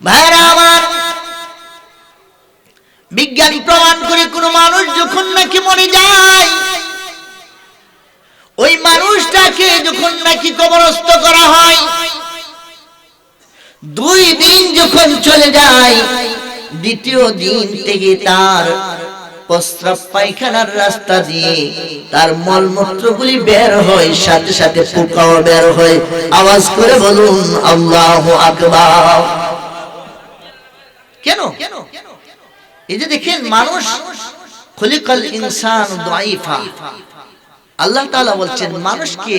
ভাইরা আমার, বিজ্ঞান প্রমাণ করে কোন মানুষ যখন নাকি মরে যায়, ওই মানুষটাকে যখন নাকি কবরস্থ করা হয়, 2 দিন যখন চলে যায়, দ্বিতীয় দিন থেকে তার প্রস্রাব পায়খানার রাস্তা দিয়ে তার মলমূত্রগুলি বের হয়, সাথে সাথে পোকাও বের হয়। আওয়াজ করে বলুন আল্লাহু আকবার। কেন? এই যে দেখেন, মানুষ খুলিকাল ইনসান দাঈফা, আল্লাহ তাআলা বলছেন মানুষকে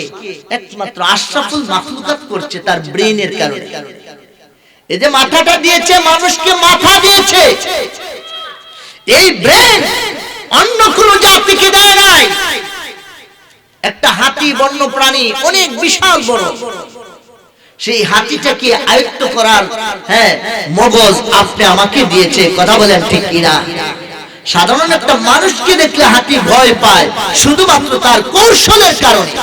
একমাত্র আশরাফুল মাখলুকাত করছে তার ব্রেনের কারণে। এই যে মাথাটা দিয়েছে, মানুষকে মাথা দিয়েছে, এই ব্রেন অন্য কোন জাতিকে দেয় নাই। একটা হাতি বন্য প্রাণী, অনেক বিশাল বড়, সেই হাতিটাকে আয়ত্ত করার মগজ আপনি আমাকে দিয়েছে। কথা বলেন ঠিক কিনা? সাধারণ একটা মানুষকে দেখলে হাতি ভয় পায় শুধুমাত্র তার কৌশলের কারণে,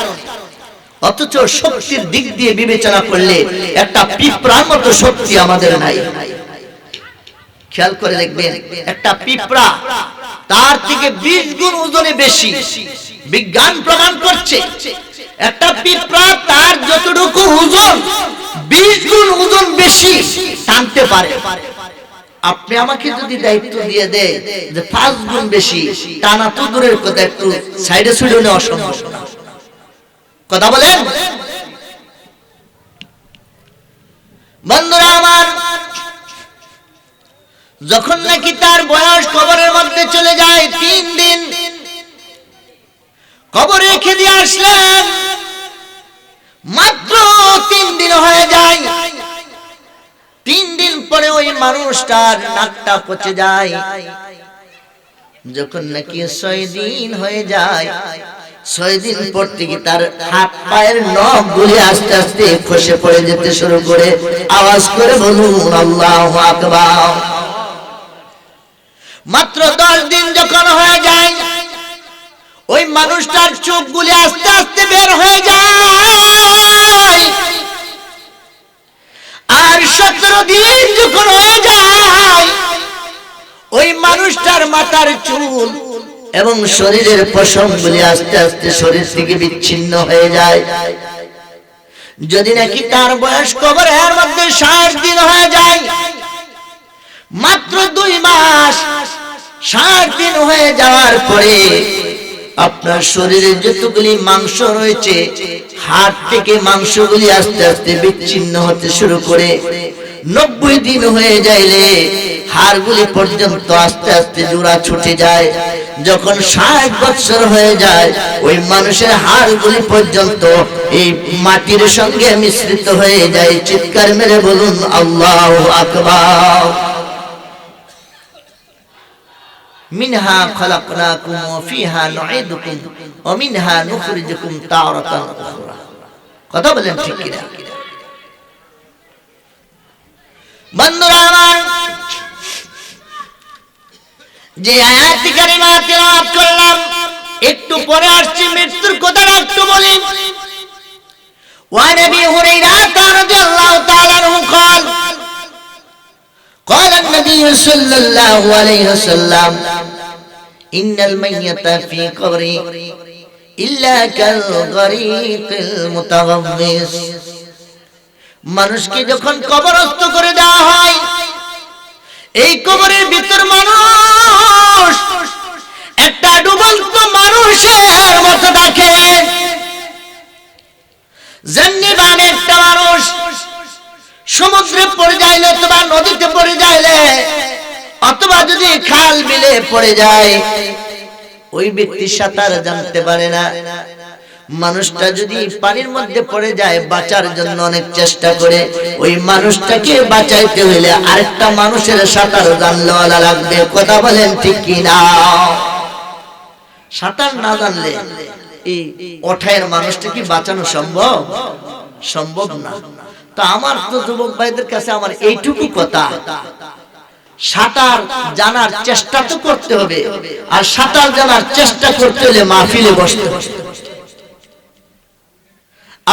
অথচ শক্তির দিক দিয়ে বিবেচনা করলে একটা পিঁপড়ার মতো শক্তি আমাদের নাই। খেয়াল করে দেখবেন, একটা পিঁপড়া তার থেকে 20 গুণ ওজনে বেশি। বিজ্ঞান প্রমাণ করছে একটা পিঁপড়া তার যতটুকু ওজন 20 গুণ ওজন বেশি টানতে পারে। আপনি আমাকে যদি দায়িত্ব দিয়ে দেয় যে 5 গুণ বেশি টানা, তো দূরের কথা, একটু সাইডে ছুড়ে নেওয়া অসম্ভব। কথা বলেন বন্ধুরা আমার, যখন নাকি তার বয়স কবরের মধ্যে চলে যায়, 3 দিন কবরে রেখে দিয়ে আসলেন, মাত্র 3 দিন হয়ে যায়। 3 দিন পরে ওই মানুষটার নাকটা পচে যায়। যখন নাকি 6 দিন হয়ে যায়, 6 দিন পর থেকে তার হাত পায়ের নখগুলি আস্তে আস্তে খসে পড়ে যেতে শুরু করে। আওয়াজ করে বলুন আল্লাহু আকবার। মাত্র 10 দিন যখন হয়ে যায়, ওই মানুষটার চোখগুলি আস্তে আস্তে বের হয়ে যায়। আর 17 দিন যখন হয়ে যায়, ওই মানুষটার মাথার চুল এবং শরীরের পশমগুলি আস্তে আস্তে শরীর থেকে বিচ্ছিন্ন হয়ে যায়। যদি নাকি তার বয়স কবরের মধ্যে 60 দিন হয়ে যায়, মাত্র 2 মাস 60 দিন হয়ে যাওয়ার পরে আপনার শরীরে যতগুলি মাংস রয়েছে, হাড় থেকে মাংসগুলি আস্তে আস্তে বিচ্ছিন্ন হতে শুরু করে। 90 দিন হয়ে যাইলে হাড়গুলি পর্যন্ত আস্তে আস্তে জোড়া ছুটে যায়। যখন 60 বছর হয়ে যায়, ওই মানুষের হাড়গুলি পর্যন্ত এই মাটির সঙ্গে মিশ্রিত হয়ে যায়। চিৎকার মেরে বলুন আল্লাহু আকবার। মিনহা খলাকনাকুম ওয়া ফিহা নুঈদুকুম ওয়া মিনহা নুখরিজুকুম তারাতান উখরা। কথা বলেন ঠিক কিনা? বন্ধুরা আমার, যে আয়াত কারিমা তেলাওয়াত করলাম, একটু পরে আসছে মৃত্যুর কথাটা একটু বলি। ওয়া নবী হুরায়রা রাদিয়াল্লাহু তাআলা আনহু قال قال النبي صلى الله عليه وسلم إن الميت في قبره إلا كالغريق المتغمس। মানুষকে যখন কবরস্থ করে দেওয়া হয়, এই কবরের ভিতর মানুষ একটা ডুবন্ত মানুষের মতো থাকে। যেমনি ভাবে একটা মানুষ সমুদ্রে পড়ে যাইলে অথবা নদীতে পড়ে যাইলে অথবা যদি খাল বিলে পড়ে যায়, ওই ব্যক্তি সাঁতার জানতে পারে না। মানুষটা যদি পানির মধ্যে পড়ে যায়, বাঁচার জন্য অনেক চেষ্টা করে। ওই মানুষটাকে বাঁচাইতে হইলে আরেকটা মানুষের সাঁতার জানলেওয়ালা লাগবে। কথা বলেন ঠিক কিনা? সাঁতার না জানলে এই ওঠায়ের মানুষটাকে বাঁচানো সম্ভব? সম্ভব না। তো আমার তো যুবক ভাইদের কাছে আমার এইটুকু কথা, সাঁতার জানার চেষ্টা তো করতে হবে। আর সাঁতার জানার চেষ্টা করতে হলে মাহফিলে বসতে হবে।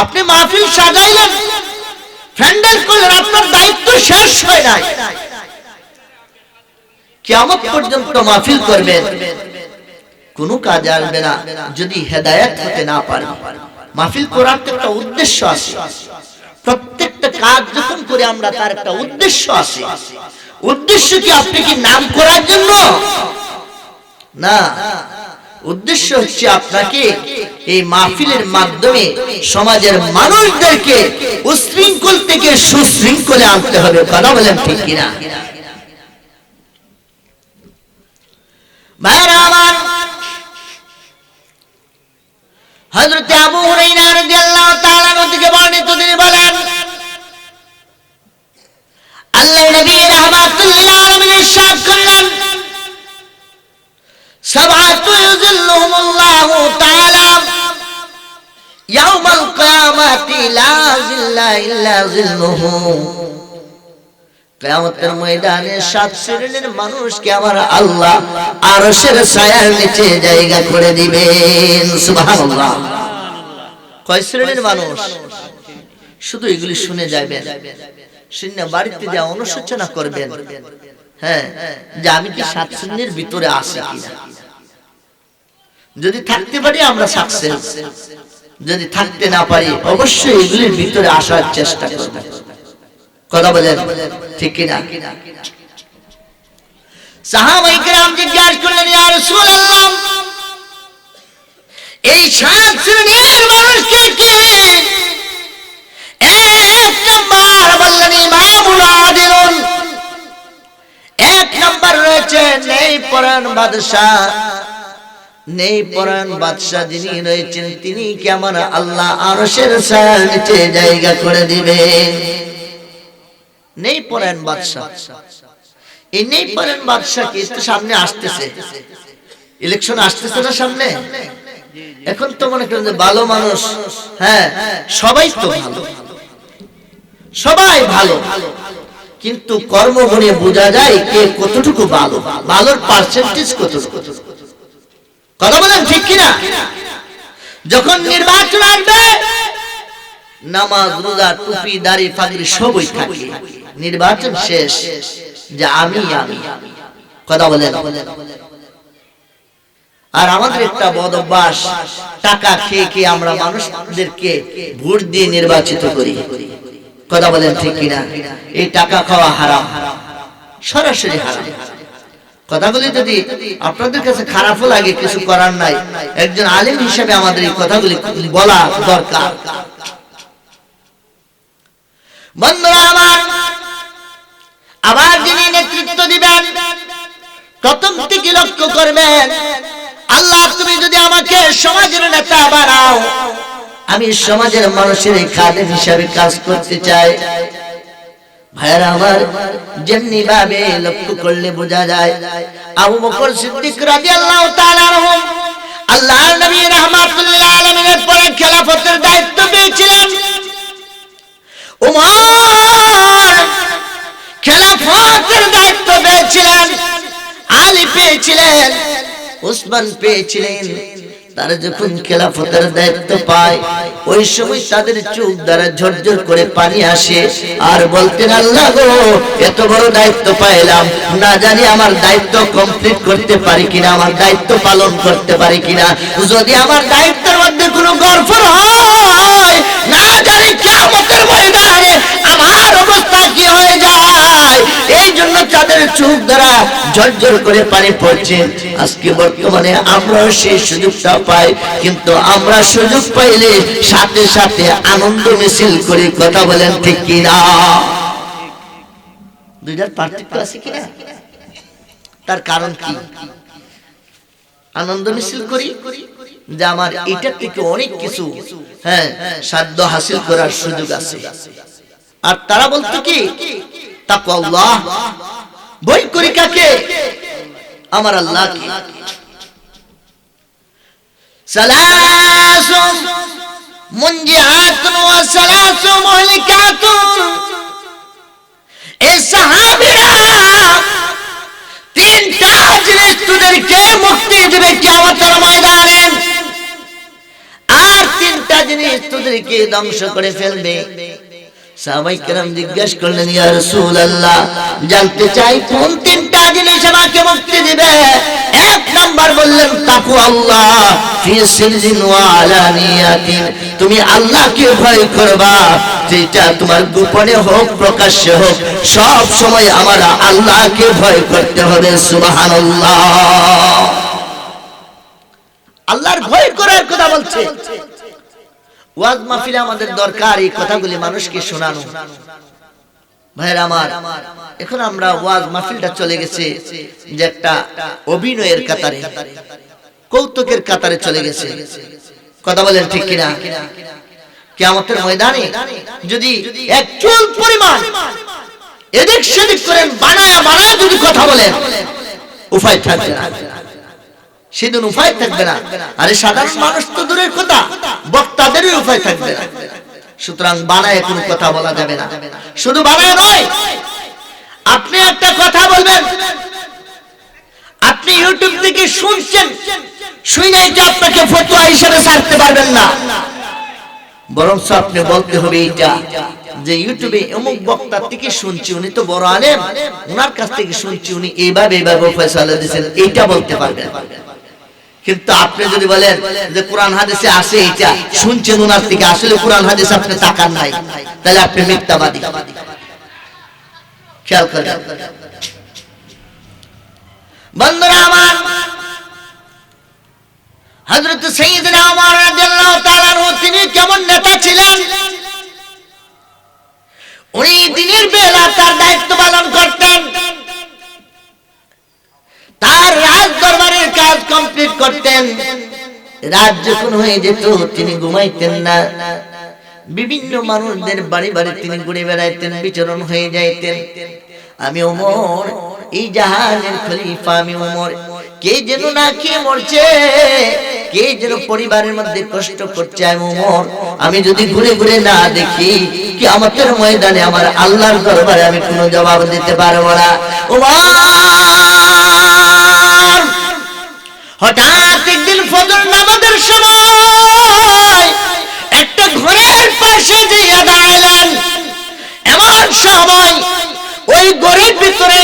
আপনি মাহফিল সাজাইলেন, প্যান্ডেল করলেন, আপনার দায়িত্ব শেষ হয়ে কিয়ামত পর্যন্ত মাহফিল করবেন, কোনো কাজ আসবে না যদি হেদায়েত হতে না পারে। মাহফিল করার একটা উদ্দেশ্য আছে, প্রত্যেকটা কাজ যখন করে আমরা তার একটা উদ্দেশ্য আছে। উদ্দেশ্য কি আপনি কি নাম করার জন্য না, উদ্দেশ্য হচ্ছে আপনাকে এই মাহফিলের মাধ্যমে সমাজের মানুষদেরকে উশৃঙ্খল থেকে সুশৃঙ্খলে আনতে হবে। কথা বলেন ঠিক কিনা? ভাইরা আমার, হযরত আবু হুরায়রা রাদিয়াল্লাহু তাআলা আনহু থেকে বর্ণিত, তিনি বলেন আল্লাহর নবী রাহমাতুল লিল আলামিন ইরশাদ করলেন, সাবআতু ইউযিল্লুহুমুল্লাহু তাআলা ইয়াউমাল কিয়ামাতি লা যিল্লা ইল্লা যিল্লুহু। কিয়ামতের ময়দানে 7 শ্রেণীর মানুষকে আমার আল্লাহ আরশের ছায়ার নিচে জায়গা করে দিবেন। সুবহানাল্লাহ। কয় শ্রেণীর মানুষ? শুধু এগুলি শুনে যাবেন, শুনে বাড়িতে যা অনুশোচনা করবেন, হ্যাঁ, যে আমি কি 7 শ্রেণীর ভিতরে আছি কিনা। যদি থাকতে পারি আমরা সাকসেস, যদি থাকতে না পারি অবশ্যই এগুলির ভিতরে আসার চেষ্টা করব। কথা বলেন ঠিক কিনা? সাহাবায়ে কেরাম জিজ্ঞাসা করলেন, ইয়া রাসূলুল্লাহ, এই 7 শ্রেণীর মানুষকে কে? এক নাম্বার বললেন ইমামুল আদিলুন। এক নাম্বার রয়েছে নেই পরায়ণ বাদশা। নেই পরায়ণ বাদশা যিনি রয়েছেন তিনি কি আমার আল্লাহ আরশের ছায়ার নিচে জায়গা করে দিবেন। নেই পরায়ণ বাদশা, এই নেই পরায়ণ বাদশা কি একটু সামনে আসতেছে, ইলেকশন আসতেছে না সামনে। এখন তো মনে করেন যে ভালো মানুষ, হ্যাঁ সবাই তো ভালো, সবাই ভালো, কিন্তু কর্মগুণে বোঝা যায় কে কতটুকু ভালো, ভালোর পার্সেন্টেজ কতটুকু। কথা বলেন ঠিক কিনা? যখন নির্বাচন আসবে নামাজ রোজা টুপি দাড়ি পাগড়ি সবই থাকে, নির্বাচন শেষ যে আমি। কথা বলেন। আর আমাদের একটা বদ অভ্যাস, টাকা খেয়ে খেয়ে আমরা মানুষদেরকে ভোট দিয়ে নির্বাচিত করি। কথা বলেন ঠিক কিনা? এই টাকা খাওয়া হারাম, সরাসরি হারাম। কথাগুলি যদি আপনাদের কাছে খারাপও লাগে, কিছু করার নাই, একজন আলেম হিসেবে আমাদের এই কথাগুলি বলা দরকার। বন্ধুরা আমার, আবার যিনি নেতৃত্ব দিবেন প্রথম থেকে লক্ষ্য করবেন, আল্লাহ তুমি যদি আমাকে সমাজের নেতা বানাও, আমি সমাজের মানুষের খাদেম হিসাবে কাজ করতে চাই। ভাইরা আমার, যেমনি ভাবে লক্ষ্য করলে বোঝা যায় আবু বকর সিদ্দিক রাদিয়াল্লাহু তাআলা আনহু আল্লাহর নবী রাহমাতুল লিল আলামিনের পরে খেলাফতের দায়িত্ব পেয়েছিলেন। উমর খেলাফতের দায়িত্ব পেয়েছিলেন, আলী পেয়েছিলেন, উসমান পেয়েছিলেন। তারা যখন খেলাফতের দায়িত্ব পায় ওই সময় তাদের চোখ দ্বারা ঝরঝর করে পানি আসে, আর বলতেন আল্লাহ গো, এত বড় দায়িত্ব পাইলাম, না জানি আমার দায়িত্ব কমপ্লিট করতে পারি কিনা, আমার দায়িত্ব পালন করতে পারি কিনা। যদি আমার দায়িত্বের মধ্যে কোনো গড়ফড় হয়, না জানি কিয়ামতের ময়দানে আমার অবস্থা কি হয়ে যায়। এই জন্য তাদের চোখ দ্বারা ঝরঝর করে পানি পড়ছে। আজকে বর্তমানে আমরা সেই সুযোগটা পাই, কিন্তু আমরা সুযোগ পাইলে সাথে সাথে আনন্দ মিছিল করি। কথা বলেন ঠিক কিনা? দুইটার পার্থক্য আছে কিনা? তার কারণ কি? আনন্দ মিছিল করি যে আমার এটার থেকে অনেক কিছু, হ্যাঁ, সাধ্য হাসিল করার সুযোগ আছে। আর তারা বলতো কি, তাকওয়াল্লাহ, ভয় করি কাকে? আমার আল্লাহকে। সালাসুম মুনজিআতুন ওয়া সালাসু মুহলিকাতুন। এই সাহাবীরা তিনটা জিনিস তোদেরকে মুক্তি দেবে কিয়ামতের ময়দানে, আর তিনটা জিনিস তোদেরকে ধ্বংস করে ফেলবে। সাহাবায়ে কেরাম জিজ্ঞাসা করলেন, ইয়া রাসূলুল্লাহ, জানতে চাই কোন তিনটা জিনিস আমাকে মুক্তি দিবে? এক নাম্বার বললেন তাকওয়াল্লাহ ফি সিররিন ওয়া আলানিয়াতিন, তুমি আল্লাহকে ভয় করবা, যেটা তোমার গোপনে হোক প্রকাশ্যে হোক, সব সময় আমরা আল্লাহকে ভয় করতে হবে। সুবহানাল্লাহ। আল্লাহর ভয় করার কথা বলছে। ওয়াজ মাহফিলে আমাদের দরকার এই কথাগুলি মানুষকে শোনানো। ভাইরা আমার, এখন আমরা ওয়াজ মাহফিলটা চলে গেছে যে একটা অভিনয়ের কাতারে, কৌতুকের কাতারে চলে গেছে। কথা বলেন ঠিক কিনা? কিয়ামতের ময়দানে যদি এক চুল পরিমাণ এদিক সেদিক করেন, বানায়া বানায়া যদি কথা বলেন, উপায় থাকবে না, সেদিন উপায় থাকবে না। আরে সাধারণ মানুষ তো দূরের কথা, বক্তাদেরই উপায় থাকবে না। সুতরাং বানায় কোনো কথা বলা যাবে না। শুধু বানায় নয়, আপনি একটা কথা বলবেন, আপনি ইউটিউব থেকে শুনছেন, শুনে এটা আপনাকে ফতোয়া হিসেবে ছাড়তে পারবেন না, বরং আপনি বলতে হবে এইটা যে ইউটিউবে অমুক বক্তার থেকে শুনছি, উনি তো বড় আলেম, ওনার কাছ থেকে শুনছি, উনি এইভাবে এইভাবে ফয়সালা দিয়েছেন, এইটা বলতে পারবেন। কিন্তু আপনি যদি বলেন যে কোরআন হাদিসে আছে, এইটা শুনছেন ওনার থেকে, আসলে কোরআন হাদিস আপনি তাকান নাই, তাহলে আপনি মিথ্যাবাদী। খেয়াল করেন বন্ধুরা আমার, হযরত সাইয়্যিদনা ওমর রাদিয়াল্লাহু তাআলা আনহু তিনি কেমন নেতা ছিলেন? উনি দিনের বেলা তার দায়িত্ব পালন করতেন, তার রাজ দরবারের কাজ কমপ্লিট করতেন। রাত যখন হয়ে যেত তিনি ঘুমাইতেন না, বিভিন্ন মানুষদের বাড়ি বাড়ি তিনি ঘুরে বেড়াইতেন, বিচরণ হয়ে যাইতেন। আমি ওমর, এই জাহানের খলিফা আমি ওমর, কে যেন না খেয়ে মরছে, কে যেন পরিবারের মধ্যে কষ্ট করছে, আমি ওমর, আমি যদি ঘুরে ঘুরে না দেখি, কিয়ামতের ময়দানে আমার আল্লাহর দরবারে আমি কোনো জবাব দিতে পারবো না। ওমর হঠাৎ একদিন ফজর নামাজের সময় একটা ঘরের পাশে যেয়ে দাঁড়াইলেন। এমন সময় ওই ঘরের ভিতরে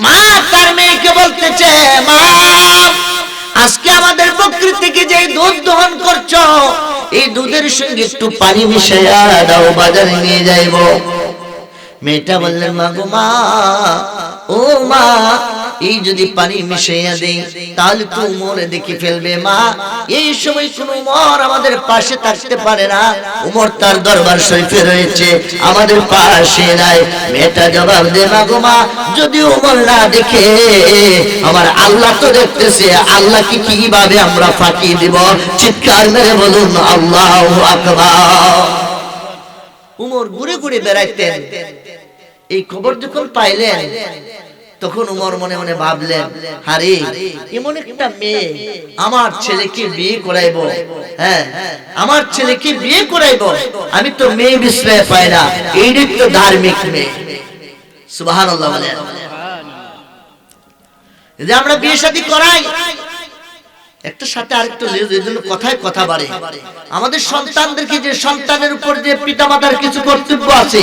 মা তার মেয়েকে বলতেছে, মা, আজকে আমাদের বকরি থেকে যে দুধ দহন করছো, এই দুধের সঙ্গে একটু পানি মিশাইয়া দাও, বাজারে নিয়ে যাইব। মেয়েটা বললেন, মা গো মা, ও মা, এই যদি পানি মিশাইয়া দেই তাহলে তো উমর দেখে ফেলবে। মা, এই সময় কোন উমর আমাদের পাশে থাকতে পারে না, উমর তার দরবার শরীফে রয়েছে, আমাদের পাশে নাই। মেয়েটা জবাব দে, মা গো মা, যদি উমর না দেখে আমার আল্লাহ তো দেখতেছে, আল্লাহকে কিভাবে আমরা ফাঁকি দিব? চিৎকার মেরে বলুন আল্লাহু আকবার। উমর ঘুরে ঘুরে বেড়াইতেন। এই খবর যখন পাইলেন তখন উমর মনে মনে ভাবলেন, আরে এমন একটা মেয়ে আমার ছেলেকে বিয়ে করাইবো, হ্যাঁ আমার ছেলেকে বিয়ে করাইবো, আমি তো মেয়ে বিশ্রয় পাই না, এইটাই তো ধার্মিক মেয়ে। সুবহানাল্লাহ বলেন। যে আমরা বিয়ে শাদী করাই, একটা সাথে আরেকটা এজন্য কথায় কথা বাড়ে। আমাদের সন্তানদেরকে, যে সন্তানের উপর যে পিতামাতার কিছু কর্তব্য আছে,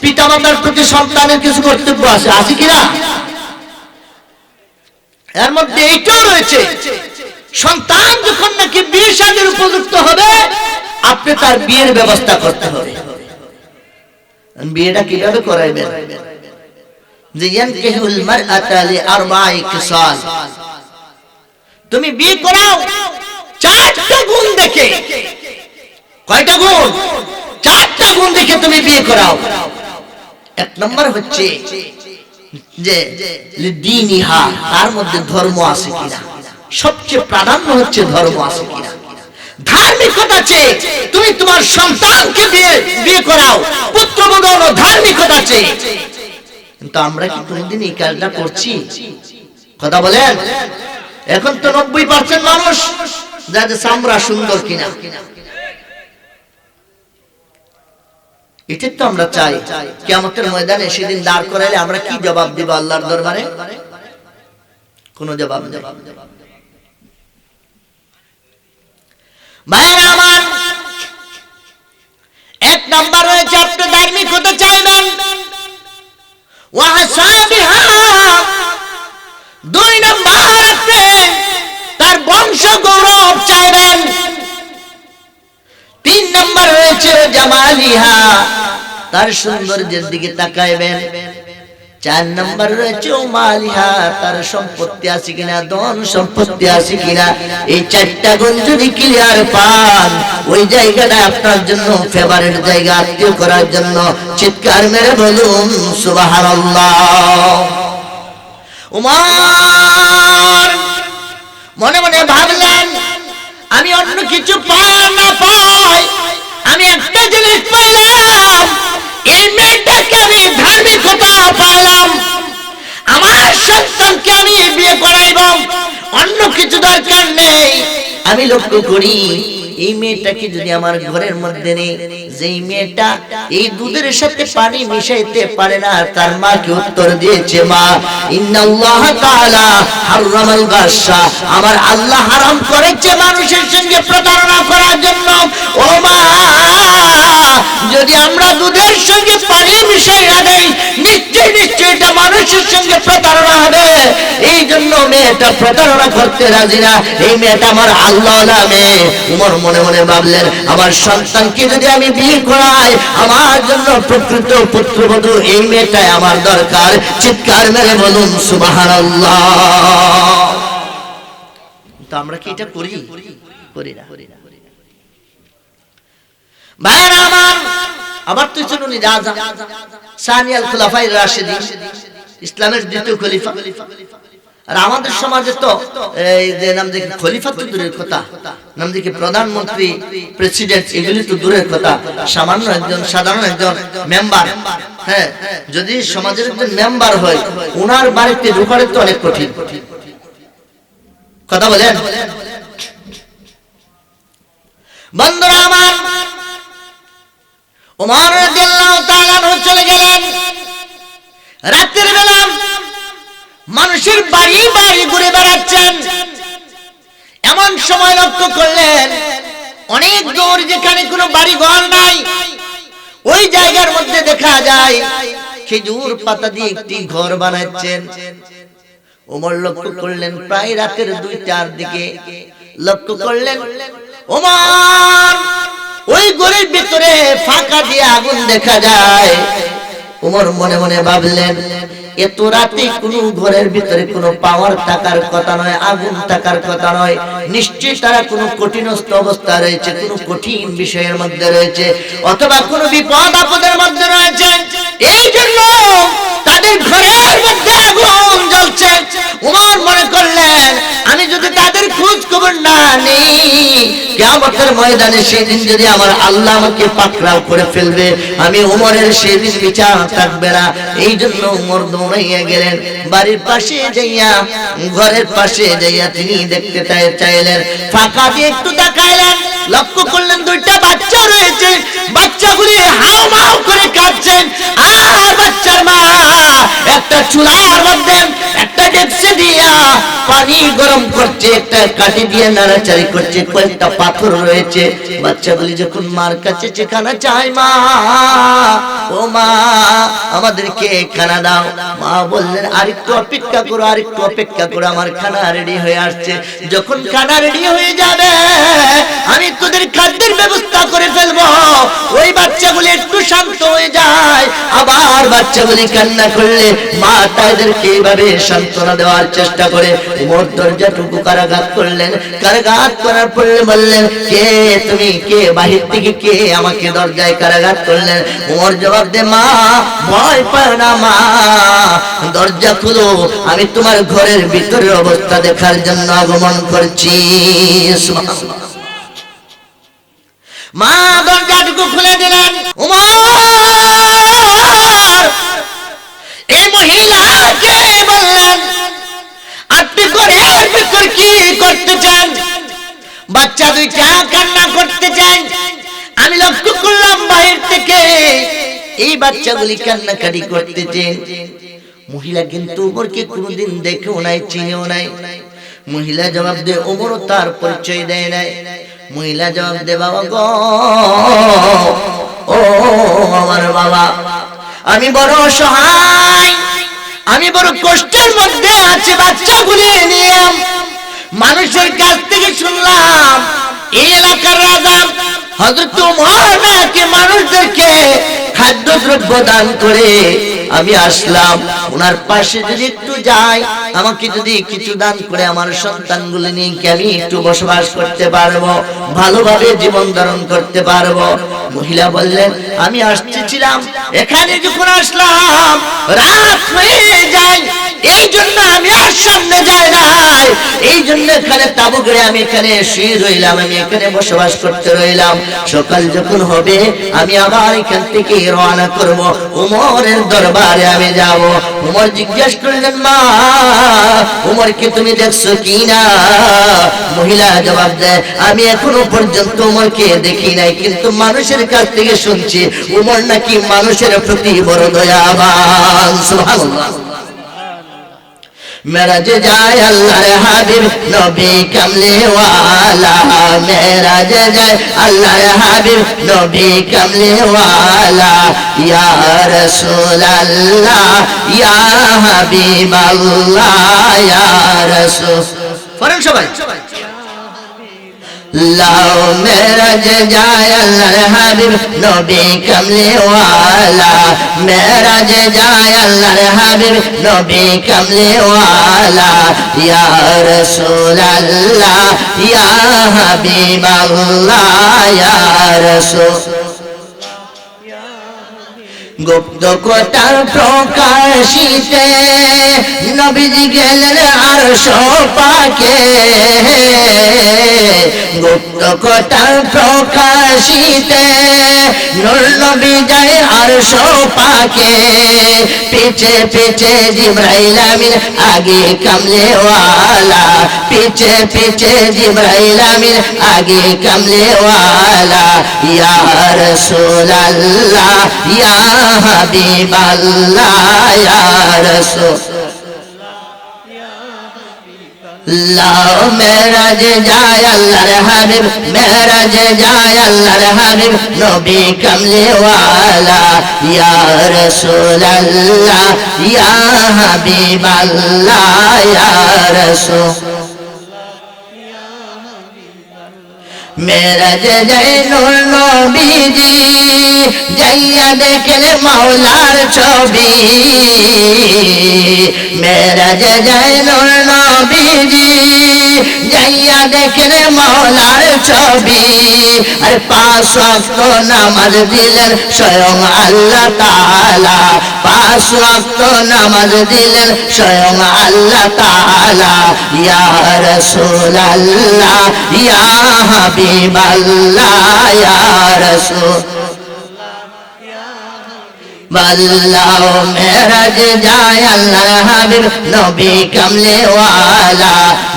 পিতামাতার প্রতি সন্তানের কিছু কর্তব্য আছে, আছে কিনা? এর মধ্যে এইটাও রয়েছে, সন্তান যখন নাকি বিয়ে শাদীর উপযুক্ত হবে, আপনি তার বিয়ের ব্যবস্থা করতে হবে। বিয়েটা কিভাবে করাইবেন? যে ইয়ানকিহুল মারআতা লিআরবা'i খিসাল, তুমি বিয়ে করাও চারটা গুণ দেখে। কয়টা গুণ? চারটা গুণ দেখে তুমি বিয়ে করাও। এক নম্বর হচ্ছে যে লিদ্দীনিহা, তার মধ্যে ধর্ম আছে কিনা, সবচেয়ে প্রাধান্য হচ্ছে ধর্ম আছে কিনা। ধার্মিকতা আছে, তুমি তোমার সন্তানকে বিয়ে করাও, পুত্রবধূ ধার্মিকতা আছে। কিন্তু আমরা কি কোনদিন এই কাজটা করছি? কথা বলেন। এখন তো 90% মানুষ যাদের চামড়া সুন্দর কিনা, এটা তো আমরা চাই। কিয়ামতের ময়দানে সেদিন দাঁড় করাইলে আমরা কি জবাব দিব আল্লাহর দরবারে? কোন জবাব নেই। ভাইরা আমার, এক নাম্বার রয়েছে আপনার ধার্মিকতা চাইবেন, ওয়াহসাবিহা, 2 নম্বরে তার বংশ গৌরব চাইবেন, 3 নম্বর রয়েছে জামালিহা, তার সৌন্দর্যের দিকে তাকাইবেন, 4 নম্বর রয়েছে মালিহা, তার সম্পত্তি আছে কিনা, ধন সম্পত্তি আছে কিনা। এই 4টা গুণ যদি ক্লিয়ার পান, ওই জায়গাটা আপনার জন্য ফেভারিট জায়গা, আত্মীয় করার জন্য। চিৎকার মেরে বলুন সুবহানাল্লাহ। উমর মনে মনে ভাবলেন, আমি অন্য কিছু পাই আর না পাই, আমি একটা জিনিস পাইলাম, এই মেয়েটাকে আমি ধার্মিকতা পাইলাম, আমার সন্তানকে আমি বিয়ে করাইব, অন্য কিছু দরকার নেই। আমি লক্ষ্য করি এই মেয়েটাকে যদি আমার ঘরের মধ্যে নেই, যেই মেয়েটা এই দুধের সাথে পানি মিশাইতে পারে না, তার মাকে উত্তর দিয়েছে, মা ইন্নাল্লাহ তাআলা হারামাল গাসা, আমার আল্লাহ হারাম করেছে মানুষের সঙ্গে প্রতারণা করার জন্য। ও মা, যদি আমরা দুধের সঙ্গে পানি মিশাইয়া দেই, নিশ্চয় নিশ্চয় এটা মানুষের সঙ্গে প্রতারণা হবে। এই জন্য মেয়েটা প্রতারণা করতে রাজি না, এই মেয়েটা আমার আল্লাহ নামে। উমর মনে মনে ভাবলেন, আমার সন্তানকে যদি আমি বিয়ে করাই, আমার জন্য প্রকৃত পুত্রবধূ এই মেয়েটাই আমার দরকার। চিৎকার মেরে বলুন সুবহানাল্লাহ। তো আমরা কি এটা করি? করি না। ভাইরা আমার, আবার তুই শুনুন, রাজা সানিয়াল খুলাফায়ে রাশিদিন, ইসলামের দ্বিতীয় খলিফা। আর আমাদের সমাজে তো এই যে নাম দেখি খলিফা তো দূরের কথা, নাম দেখি প্রধানমন্ত্রী, প্রেসিডেন্ট, এগুলি তো দূরের কথা, সামান্য একজন সাধারণ একজন মেম্বার, হ্যাঁ, যদি সমাজের একজন মেম্বার হয়, ওনার বাড়িতে ঢোকার তো অনেক কঠিন। কথা বলেন বন্ধুরা আমার। ওমর রাদিয়াল্লাহু তাআলা আনহু চলে গেলেন রাতের বেলা, মানুষের বাড়ি বাড়ি ঘুরে বেড়াচ্ছেন। এমন সময় লক্ষ্য করলেন, অনেক দূর যেখানে কোনো বাড়ি ঘর নাই, ওই জায়গার মধ্যে দেখা যায় খেজুর পাতা দিয়ে একটি ঘর বানাচ্ছেন। ওমর লক্ষ্য করলেন, প্রায় রাতের 2টার দিকে লক্ষ্য করলেন, ওমর ওই ঘরের ভিতরে ফাঁকা দিয়ে আগুন দেখা যায়। ওমর মনে মনে ভাবলেন, এত রাতে কোনো ঘরের ভিতরে কোনো পাওয়ার থাকার কথা নয়, আগুন থাকার কথা নয়, নিশ্চয়ই তারা কোনো কঠিনস্থ অবস্থা রয়েছে, কোনো কঠিন বিষয়ের মধ্যে রয়েছে, অথবা কোনো বিপদ আপদের মধ্যে রয়েছে। এই জন্য তাদের ঘরের মধ্যে আগুন জ্বলছে। ওমর মনে করলেন, আমি যদি তাদের খোঁজ খবর না নেই, কিয়ামতের ময়দানে সেদিন যদি আমার আল্লাহ আমাকে পাকড়াও করে ফেলবে, আমি ওমরের সেদিন বিচার থাকবে না। এই জন্য ওমর দৌড়াইয়া গেলেন বাড়ির পাশে যাইয়া, ঘরের পাশে যাইয়া তিনি দেখতে চাইলেন, ফাঁকা দিয়ে একটু তাকাইলেন, লক্ষ্য করলেন 2টা বাচ্চা রয়েছে, বাচ্চাগুলি হাও মাও করে কাঁদছেন। আর বাচ্চার মা একটা চুলার মধ্যে একটা ডেকচি দিয়া পানি গরম করছে, একটা কাঠি দিয়ে নাড়াচাড়ি করছে, কয়েকটা পাথর রয়েছে। বাচ্চাগুলি যখন মার কাছে খানা চায়, মা ও মা আমাদেরকে খানা দাও, মা বললেন আরেকটু অপেক্ষা করো, আরেকটু অপেক্ষা করো, আমার খানা রেডি হয়ে আসছে, যখন খানা রেডি হয়ে যাবে আমি তোদের খাদ্যের ব্যবস্থা করে ফেলবো। ওই বাচ্চাগুলি একটু শান্ত হয়ে যায়, আবার বাচ্চাগুলি কান্না করলে মা তাদেরকে এইভাবে সান্ত্বনা দেওয়ার চেষ্টা করে। ওমর দরজাটুকু কারাঘাত করলেন, কারাঘাত করার পরে বললেন, কে তুমি, কে বাহির থেকে কে আমাকে দরজায় কারাঘাত করলেন? ওমর জবাব দে, মা ভয় পাও না মা, দরজা খুলো, আমি তোমার ঘরের ভিতরের অবস্থা দেখার জন্য আগমন করছি। মা দরজাটুকু খুলে দিলেন। ওমর এই মহিলাকে বললেন, আপনি ঘরের ভিতর কি করতে চান? বাচ্চা 2টা কান্না করতে চান। আমি লক্ষ্য করলাম বাইরে থেকে এই বাচ্চাগুলি কান্নাকাটি করতেছেন। মহিলা কিন্তু ওমরকে কোনোদিন দেখেও নাই, চিনেও নাই। মহিলা জবাব দেয়, ওমরও তার পরিচয় দেয় নাই। মহিলা জবাব দেয়, বাবা গো ও আমার বাবা, আমি বড় অসহায়, আমি বড় কষ্টের মধ্যে আছি বাচ্চাগুলি নিয়ে। মানুষের কাছ থেকে শুনলাম এই এলাকার রাজা হযরত ওমর নাকি মানুষদেরকে খাদ্যদ্রব্য দান করে। আমি আসলাম ওনার পাশে যদি একটু যাই, আমাকে যদি কিছু দান করে আমার সন্তানগুলি নিয়ে কি আমি একটু বসবাস করতে পারবো, ভালোভাবে জীবন ধারণ করতে পারবো। মহিলা বললেন আমি আসতেছিলাম, এখানে যখন আসলাম রাত হয়ে যায়, এই জন্য আমি আর সামনে যাই নাই, এই জন্য এখানে তাবু গড়ে আমি এখানে শুয়ে রইলাম, আমি এখানে বসবাস করতে রইলাম। সকাল যখন হবে আমি আবার এখান থেকে রওনা করব, ওমরের দরবারে আমি যাব। ওমর জিজ্ঞেস করলেন মা, ওমরকে তুমি দেখছো কি না? মহিলা জবাব দেয় আমি এখনো পর্যন্ত ওমরকে দেখি নাই, কিন্তু মানুষের কাছ থেকে শুনছি ওমর নাকি মানুষের প্রতি বড় দয়াবান। সুবহানাল্লাহ। মেরাজে যায় আল্লাহর হাবিব নবী কামলে ওয়ালা, মেরাজে যায় আল্লাহর হাবিব নবী কামলে ওয়ালা। ইয়া রাসূলুল্লাহ ইয়া হাবিবাল্লাহ ইয়া রাসূল। পড়েন সবাই। লাও মেরাজ যায় আল্লাহর হাবিব নবী কামলে ওয়ালা, মেরাজ যায় আল্লাহর হাবিব নবী কামলে ওয়ালা। ইয়া রাসূলুল্লাহ ইয়া হাবিবাল্লাহ ইয়া রাসূল। গুপ্ত কথা প্রকাশিতে নবীজি গেলেন আরশ পাকে, গুপ্ত কথা প্রকাশিতে নূর নবী যায় আরশ পাকে। পিছে পিছে জিবরাইল আমিন আগে কামলে ওয়ালা, পিছে পিছে জিবরাইল আমিন আগে কামলে ওয়ালা। ইয়া রাসূলুল্লাহ ইয়া হাবিবাল্লাহ ইয়া রাসূল। লাও মেরাজ যায় আল্লাহর হাবিব, মেরাজ যায় আল্লাহর হাবিব নবী কামলে ওয়ালা। ইয়া রাসূলুল্লাহ ইয়া হাবিবাল্লাহ ইয়া রাসূল। মেরাজে যায় নূর নবীজি, যাইয়া দেখলে মাওলার ছবি। মেরাজে যায় নূর নবীজি, যাইয়া দেখলে মাওলার ছবি। আর 5 ওয়াক্ত নামাজ দিলেন স্বয়ং আল্লাহ তাআলা, 5 ওয়াক্ত নামাজ দিলেন স্বয়ং আল্লাহ তাআলা। ইয়া রাসূলুল্লাহ ইয়া হাবিবাল্লাহ ইয়া রাসূল। বল্লাও মেরাজ যায় আল্লাহর হাবিব নবী কামলে ওয়ালা,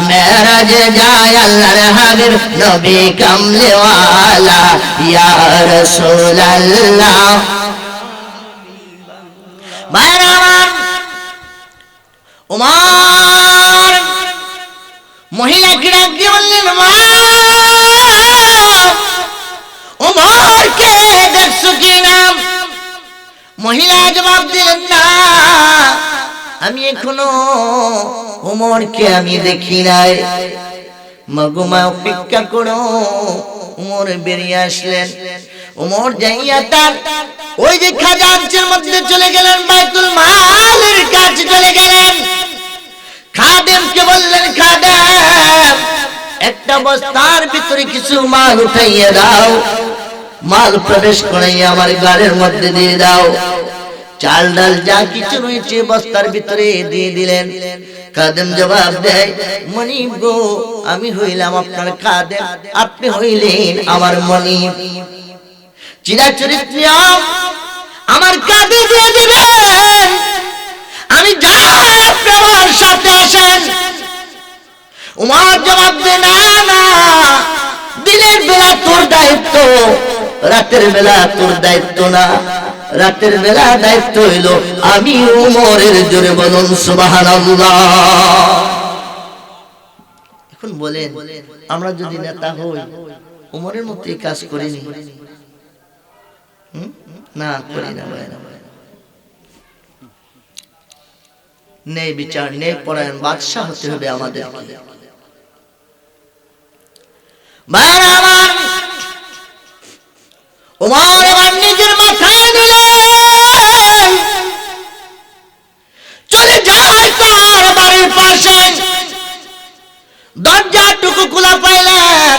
মেরাজ যায় আল্লাহর হাবিব নবী কামলে ওয়ালা। ইয়া রাসূলুল্লাহ। ভাইরা আমার, ওমর মহিলাকে ডাক দিয়ে বললেন মা, ওমরকে দেখছো কি না? মহিলা জবাব দিলেন না, আমি এখনো ওমরকে আমি দেখি নাই। মাগুমা অপেক্ষা করো। ওমর বেরিয়ে আসলেন। ওমর যাইয়া তার ওই যে খাজাঞ্চের মধ্যে চলে গেলেন, বাইতুল মালের কাছে চলে গেলেন। খাদেমকে বললেন খাদেম, একটা বস্তার ভিতরে কিছু মাল উঠাইয়া দাও, মাল প্রবেশ করাইয়া আমার গাড়ির মধ্যে দিয়ে দাও। চাল ডাল যা কিছু রয়েছে বস্তার ভিতরে দিয়ে দিলেন। খাদেম জবাব দেয় মনিব গো, আমি হইলাম আপনার খাদেম, আপনি হইলেন আমার মনিব। চিরাচরিত নিয়ম আমার কাঁধে দিয়ে দিবেন, আমি যাই আপনি আমার সাথে আসেন। উমর জবাব দেয় না না, দিনের বেলা তোর দায়িত্ব, রাতের বেলা তোর দায়িত্ব না। রাতের বেলা দায়িত্ব হইল আমি উমরের। জোরে বলুন সুবহানাল্লাহ। এখন বলেন আমরা যদি নেতা হই উমরের মতো এই কাজ করিনি, না করি না ভাই, নেই বিচার নেই পরায়ণ বাদশা হতে হবে আমাদের। ওমর এবার নিজের মাথায় নিয়ে চলে যায় তার বাড়ির পাশে, দরজাটুকু খোলা পাইলেন,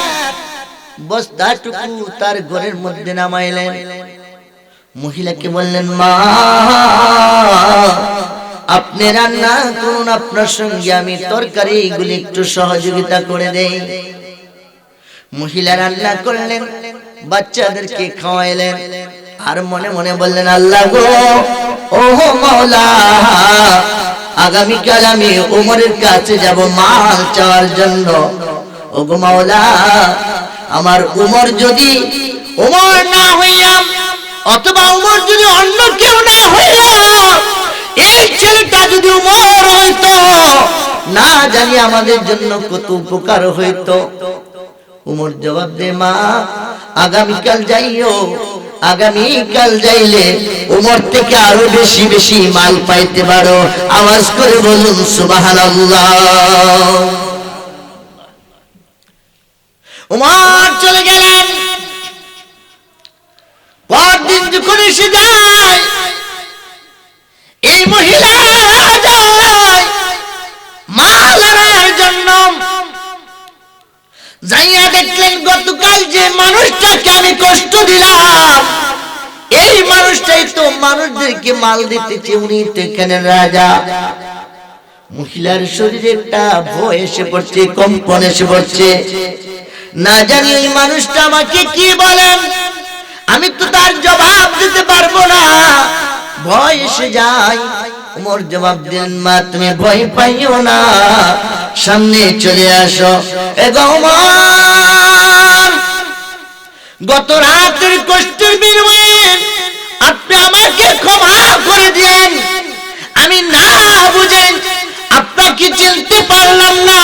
বস্তাটুকু তার ঘরের মধ্যে নামাইলেন। মহিলাকে বললেন, মা আপনি রান্না করুন, আপনার সঙ্গে আমি তরকারি এইগুলি একটু সহযোগিতা করে দেই। মহিলা রান্না করলেন, বাচ্চাদেরকে খাওয়াইলেন, আর মনে মনে বললেন, আল্লাহ গো ও মাওলা, আগামীকাল আমি ওমরের কাছে যাব মাল চাওয়ার জন্য। ও গো মাওলা, আমার ওমর যদি ওমর না হইয়া অথবা ওমর যদি অন্য কেউ না হইয়া এই ছেলেটা যদি ওমর হইতো, না জানি আমাদের জন্য কত উপকার হইতো। ওমর জবাব দে, মা আগামীকাল যাইও, আগামীকাল যাইলে ওমর থেকে আরো বেশি বেশি মাল পাইতে পারো। আওয়াজ করে বলুন সুবহানাল্লাহ। ওমর চলে গেলেন। পরদিন যখন এসে যায়, এই মহিলা যায় মাল আনার জন্য। যাইয়া দেখলেন গতকাল যে মানুষটাকে আমি কষ্ট দিলাম, এই মানুষটাই তো মানুষদেরকে মাল দিতেছে, উনি তো এখানে রাজা। মহিলার শরীরে একটা ভয় এসে পড়ছে, কম্পন এসে পড়ছে, না জানি এই মানুষটা আমাকে কি বলেন, আমি তো তার জবাব দিতে পারবো না, ভয় এসে যায়। ওমর জবাব দিলেন, মা তুমি ভয় পাইও না, সামনে চলে আসো। গত রাতের কষ্টের বিনিময়ে আপনি আমাকে ক্ষমা করে দিন, আমি না বুঝেন আপনাকে চিনতে পারলাম না,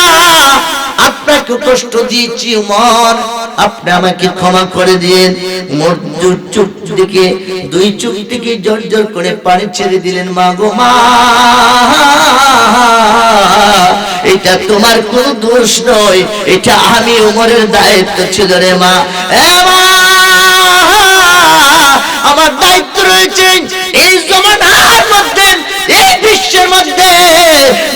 আপনাকে কষ্ট দিয়েছি ওমর, আপনি আমাকে ক্ষমা করে দিন। ওমর চুপ থেকে দুই চোখ থেকে জোর জোর করে পানি ছেড়ে দিলেন। মা গো মা, এটা তোমার কোন দোষ নয়, এটা আমি ওমরের দায়িত্ব ছিল রে মা। আমার দায়িত্ব রয়েছে এই জমানার মধ্যে, এই বিশ্বের মধ্যে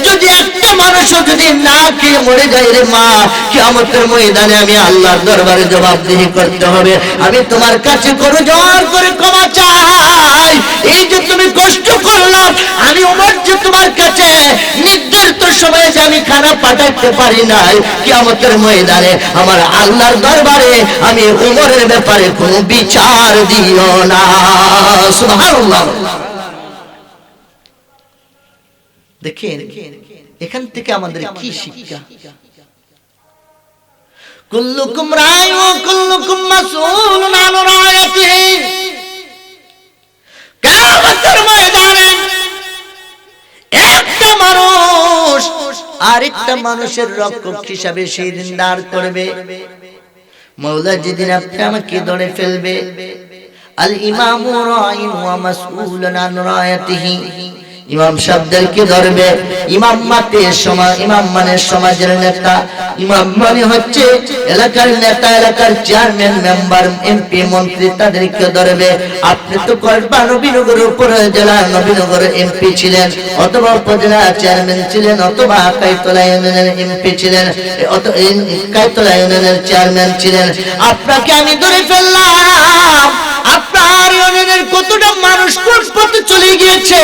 যদি একটা মানুষও যদি না খেয়ে মরে যায় রে মা, কিয়ামতের ময়দানে আমি আল্লাহর দরবারে জবাবদিহি করতে হবে। আমি তোমার কাছে করজোড় করে ক্ষমা চাই, এই যে তুমি কষ্ট করলাম, আমি ওমর যে তোমার কাছে নির্ধারিত সময়ে যে আমি খানা পাঠাতে পারি নাই, কিয়ামতের ময়দানে আমার আল্লাহর দরবারে আমি ওমরের ব্যাপারে কোনো বিচার দিও না। সুবহানাল্লাহ। দেখেন এখান থেকে আমাদের কি শিক্ষা? কুল্লুকুম রায়ুন ওয়া কুল্লুকুম মাসউলুন আন রায়াতিহি। কিয়ামতের ময়দানে একটা মানুষ আরেকটা মানুষের রক্ষক হিসাবে সেই দিন দাঁড় করবে। মাওলা যেদিন আপনি আমাকে ধরে ফেলবে, আল ইমামু রায়ুন ওয়া মাসউলুন আন রায়াতিহি, ইমাম শব্দকে ধরবে। ইমাম মানে সমাজের নেতা, ইমাম মানে হচ্ছে এলাকার নেতা, এলাকার চেয়ারম্যান, মেম্বার, এমপি, মন্ত্রী, তাদেরকে ধরবে। আপনি তো নবীনগর উপজেলা নবীনগর এমপি ছিলেন, অথবা উপজেলা চেয়ারম্যান ছিলেন, অথবা কাইতলা ইউনিয়নের এমপি ছিলেন, কাইতলা ইউনিয়নের চেয়ারম্যান ছিলেন। আপনাকে আমি ধরে ফেললাম, আপনার ইউনিয়নের কতটা মানুষ কোন পথে চলে গিয়েছে,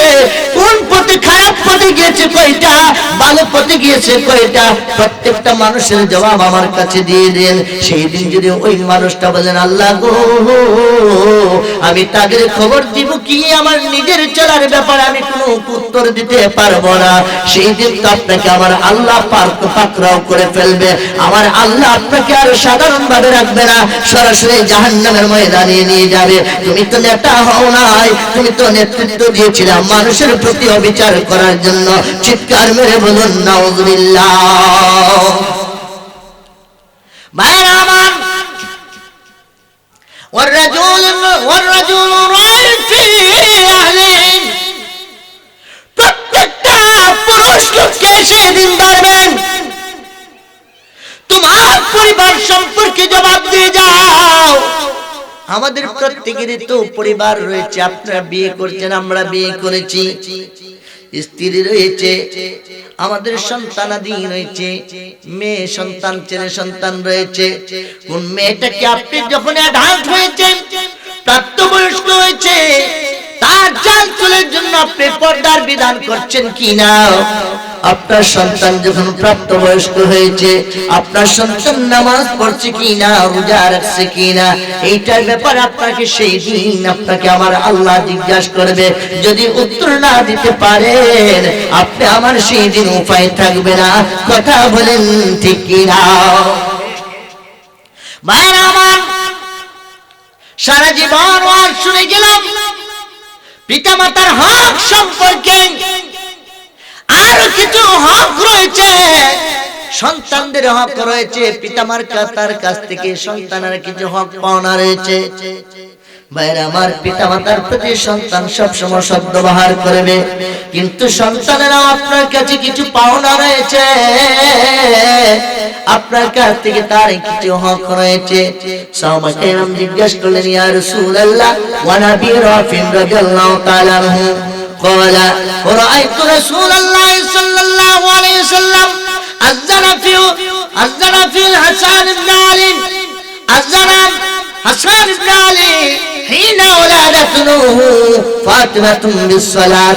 কোন পথে খারাপ পথে গিয়েছে কয়টা, ভালো পথে গিয়েছে কয়টা, প্রত্যেকটা মানুষের জবাব আমার কাছে দিয়ে দেন। সেই দিন যদি ওই মানুষটা বলেন, আল্লাহ গো আমি তাদের খবর দিব কি, আমার নিজের চলার ব্যাপারে আমি কোনো উত্তর দিতে পারবো না, সেই দিন তো আপনাকে আমার আল্লাহ পাকড়াও করে ফেলবে। আমার আল্লাহ আপনাকে আর সাধারণ ভাবে রাখবে না, সরাসরি জাহান্নামের ময়দানে নিয়ে যাবে। তুমি তো নেতা হও নাই, তুমি তো নেতৃত্ব দিয়েছিলাম মানুষের প্রতি অবিচার করার জন্য। চিৎকার মেরে বলুন নাউযুবিল্লাহ। ভাইরা আমার, والرجل راع في أهله প্রত্যেকটা পুরুষ লোককে সেদিন বলবেন তোমার পরিবার সম্পর্কে জবাব দিয়ে যাও। আমাদের প্রত্যেকেরই তো পরিবার রয়েছে, আপনারা বিয়ে করছেন, আমরা বিয়ে করেছি, স্ত্রী রয়েছে, আমাদের সন্তানাদি রয়েছে, মেয়ে সন্তান ছেলে সন্তান রয়েছে। কোন মেয়েটাকে আপনি যখন অ্যাডাল্ট হয়েছে, প্রাপ্তবয়স্ক হয়েছে, তার চাল চুলের জন্য আপনি পর্দার বিধান করছেন কিনা? আপনার সন্তান যখন প্রাপ্তবয়স্ক হয়েছে, আপনার সন্তান নামাজ পড়ছে কিনা, রোজা রাখছে কিনা, এইটার ব্যাপারে আপনাকে সেই দিন আপনাকে আমার আল্লাহ জিজ্ঞাসা করবে। যদি উত্তর না দিতে পারেন, আপনি আমার সেই দিন উপায় থাকবে না। কথা বলেন ঠিক কিনা? ভাইরা আমার, সারা জীবন ওয়াজ শুনে গেলাম পিতামাতার হক সম্পর্কে। আর কিছু হক রয়েছে, সন্তানদের হক রয়েছে, পিতামাতার কাছ থেকে সন্তানের কিছু হক পাওনা রয়েছে। ভাইরা আমার, পিতামাতার প্রতি সন্তান সবসময় সদ্ব্যবহার করবে, কিন্তু সন্তানেরা আপনার কাছে কিছু পাওনা রয়েছে, আপনার কাছ থেকে তার কিছু হক রয়েছে। সাহাবায়ে কেরাম জিজ্ঞাসা করলেন, ইয়া রাসূলুল্লাহ ওয়া নবী রাফি রাদিয়াল্লাহু তাআলা আনহু قال ورأيت رسول الله صلى الله عليه وسلم أذن في الحسن بن علي، أذن حسن بن علي حين ولادته فاطمة بالصلاة।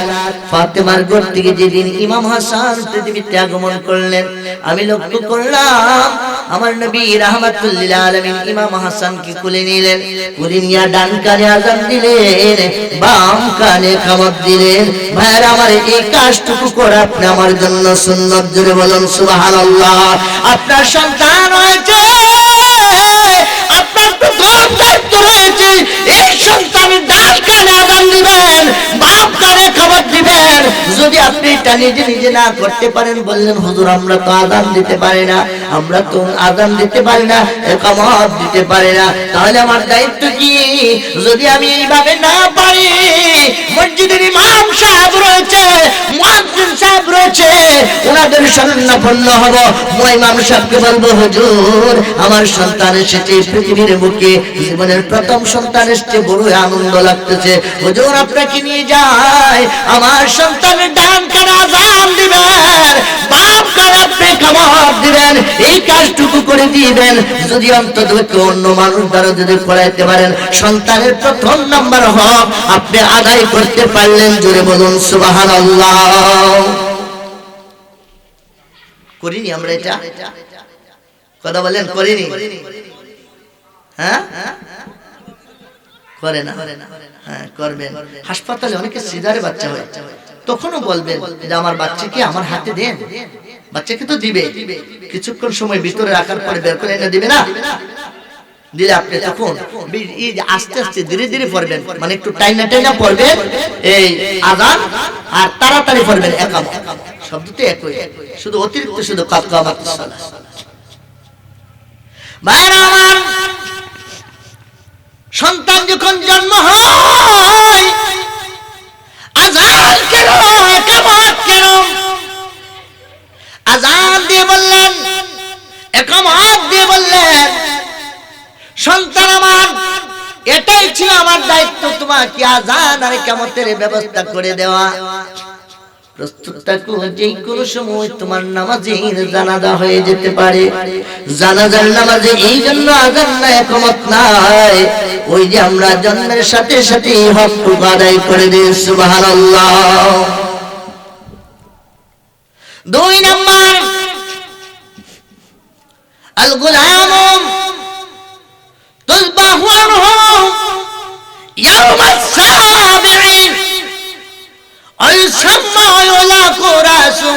ফাতেমার ঘর থেকে যেদিন ইমাম হাসান পৃথিবীতে আগমন করলেন, আমি লক্ষ্য করলাম আমার নবী রাহমাতুল লিল আলামিন ইমাম হাসানকে কোলে নিলেন, কোলে নিয়ে ডান কানে আযান দিলেন, বাম কানে কামত দিলেন। ভাইরা আমার, এই কাজটুকু করে আপনি আমার জন্য সুন্নাত। জোরে বলুন সুবহানাল্লাহ। আপনার সন্তান হয়েছে, আপনার প্রথম দায়িত্ব রয়েছে এই সন্তানের ডান কানে আযান দিবেন, বাম কানে কামত দিবেন। যদি আপনি এটা নিজে নিজে না করতে পারেন, বললেন হুজুর আমরা তো আযান দিতে পারি না, আমরা তো আযান দিতে পারি না, ইকামত দিতে পারি না, তাহলে আমার দায়িত্ব কি? যদি আমি এইভাবে না পারি, মসজিদের ইমাম সাহেব রয়েছে, মুয়াজ্জিন সাহেব রয়েছে, ওনাদের শরণাপন্ন হব। ইমাম সাহেবকে বলবো, হুজুর আমার সন্তান এসেছে পৃথিবীর বুকে, জীবনের প্রথম সন্তান এসেছে, বড় আনন্দ লাগতেছে, হুজুর আপনাকে নিয়ে যাই, আমার সন্তানের ডান কানে আযান দিবেন, বাম কানে আপনি কামত দিবেন, এই কাজটুকু করে দিবেন। যদি অন্তত অন্য মানুষ দ্বারা যদি করাইতে পারেন, সন্তানের প্রথম নাম্বার হক আপনি আদায় করতে পারলেন। জোরে বলুন সুবহানাল্লাহ। করিনি আমরা এটা? কথা বলেন, করিনি? হ্যাঁ, করে না? হ্যাঁ, করবেন। হাসপাতালে অনেকে সিজারে বাচ্চা হয়, তখনও বলবেন যে আমার বাচ্চাকে আমার হাতে দেন। বাচ্চাকে তো দিবে, কিছুক্ষণ সময় ভিতরে রাখার পরে বের করে এনে দিবে না? দিলে আপনি তখন আস্তে আস্তে ধীরে ধীরে পড়বেন, মানে একটু টাইনা টাইনা পড়বেন এই আযান, আর তাড়াতাড়ি পড়বেন ইকামত। শব্দটি একই, শুধু অতিরিক্ত শুধু কামাতুস সালাহ। ভাইরা আমার, সন্তান যখন জন্ম হয়, আযান কেন, ইকামত কেন? আযান দিয়ে বললেন, ইকামত দিয়ে বললেন, সন্তান আমার এটাই ছিল আমার দায়িত্ব, তোমাকে আযান আর ইকামতের ব্যবস্থা করে দেওয়া। প্রস্তুত থাকো, যে কোনো সময় তোমার নামাজের জানাজা হয়ে যেতে পারে। জানাজার নামাজে এই জন্য আযান না, ইকামত নাই, ওই যে আমরা জন্মের সাথে সাথে হকটুকু আদায় করে দিই। সুবহানাল্লাহ। 2 নাম্বার, আল গুলাম তুযবাহু আনহু ইয়াওম আস-সাবিঈ আইসাম্মা ইউলাকু রাসু।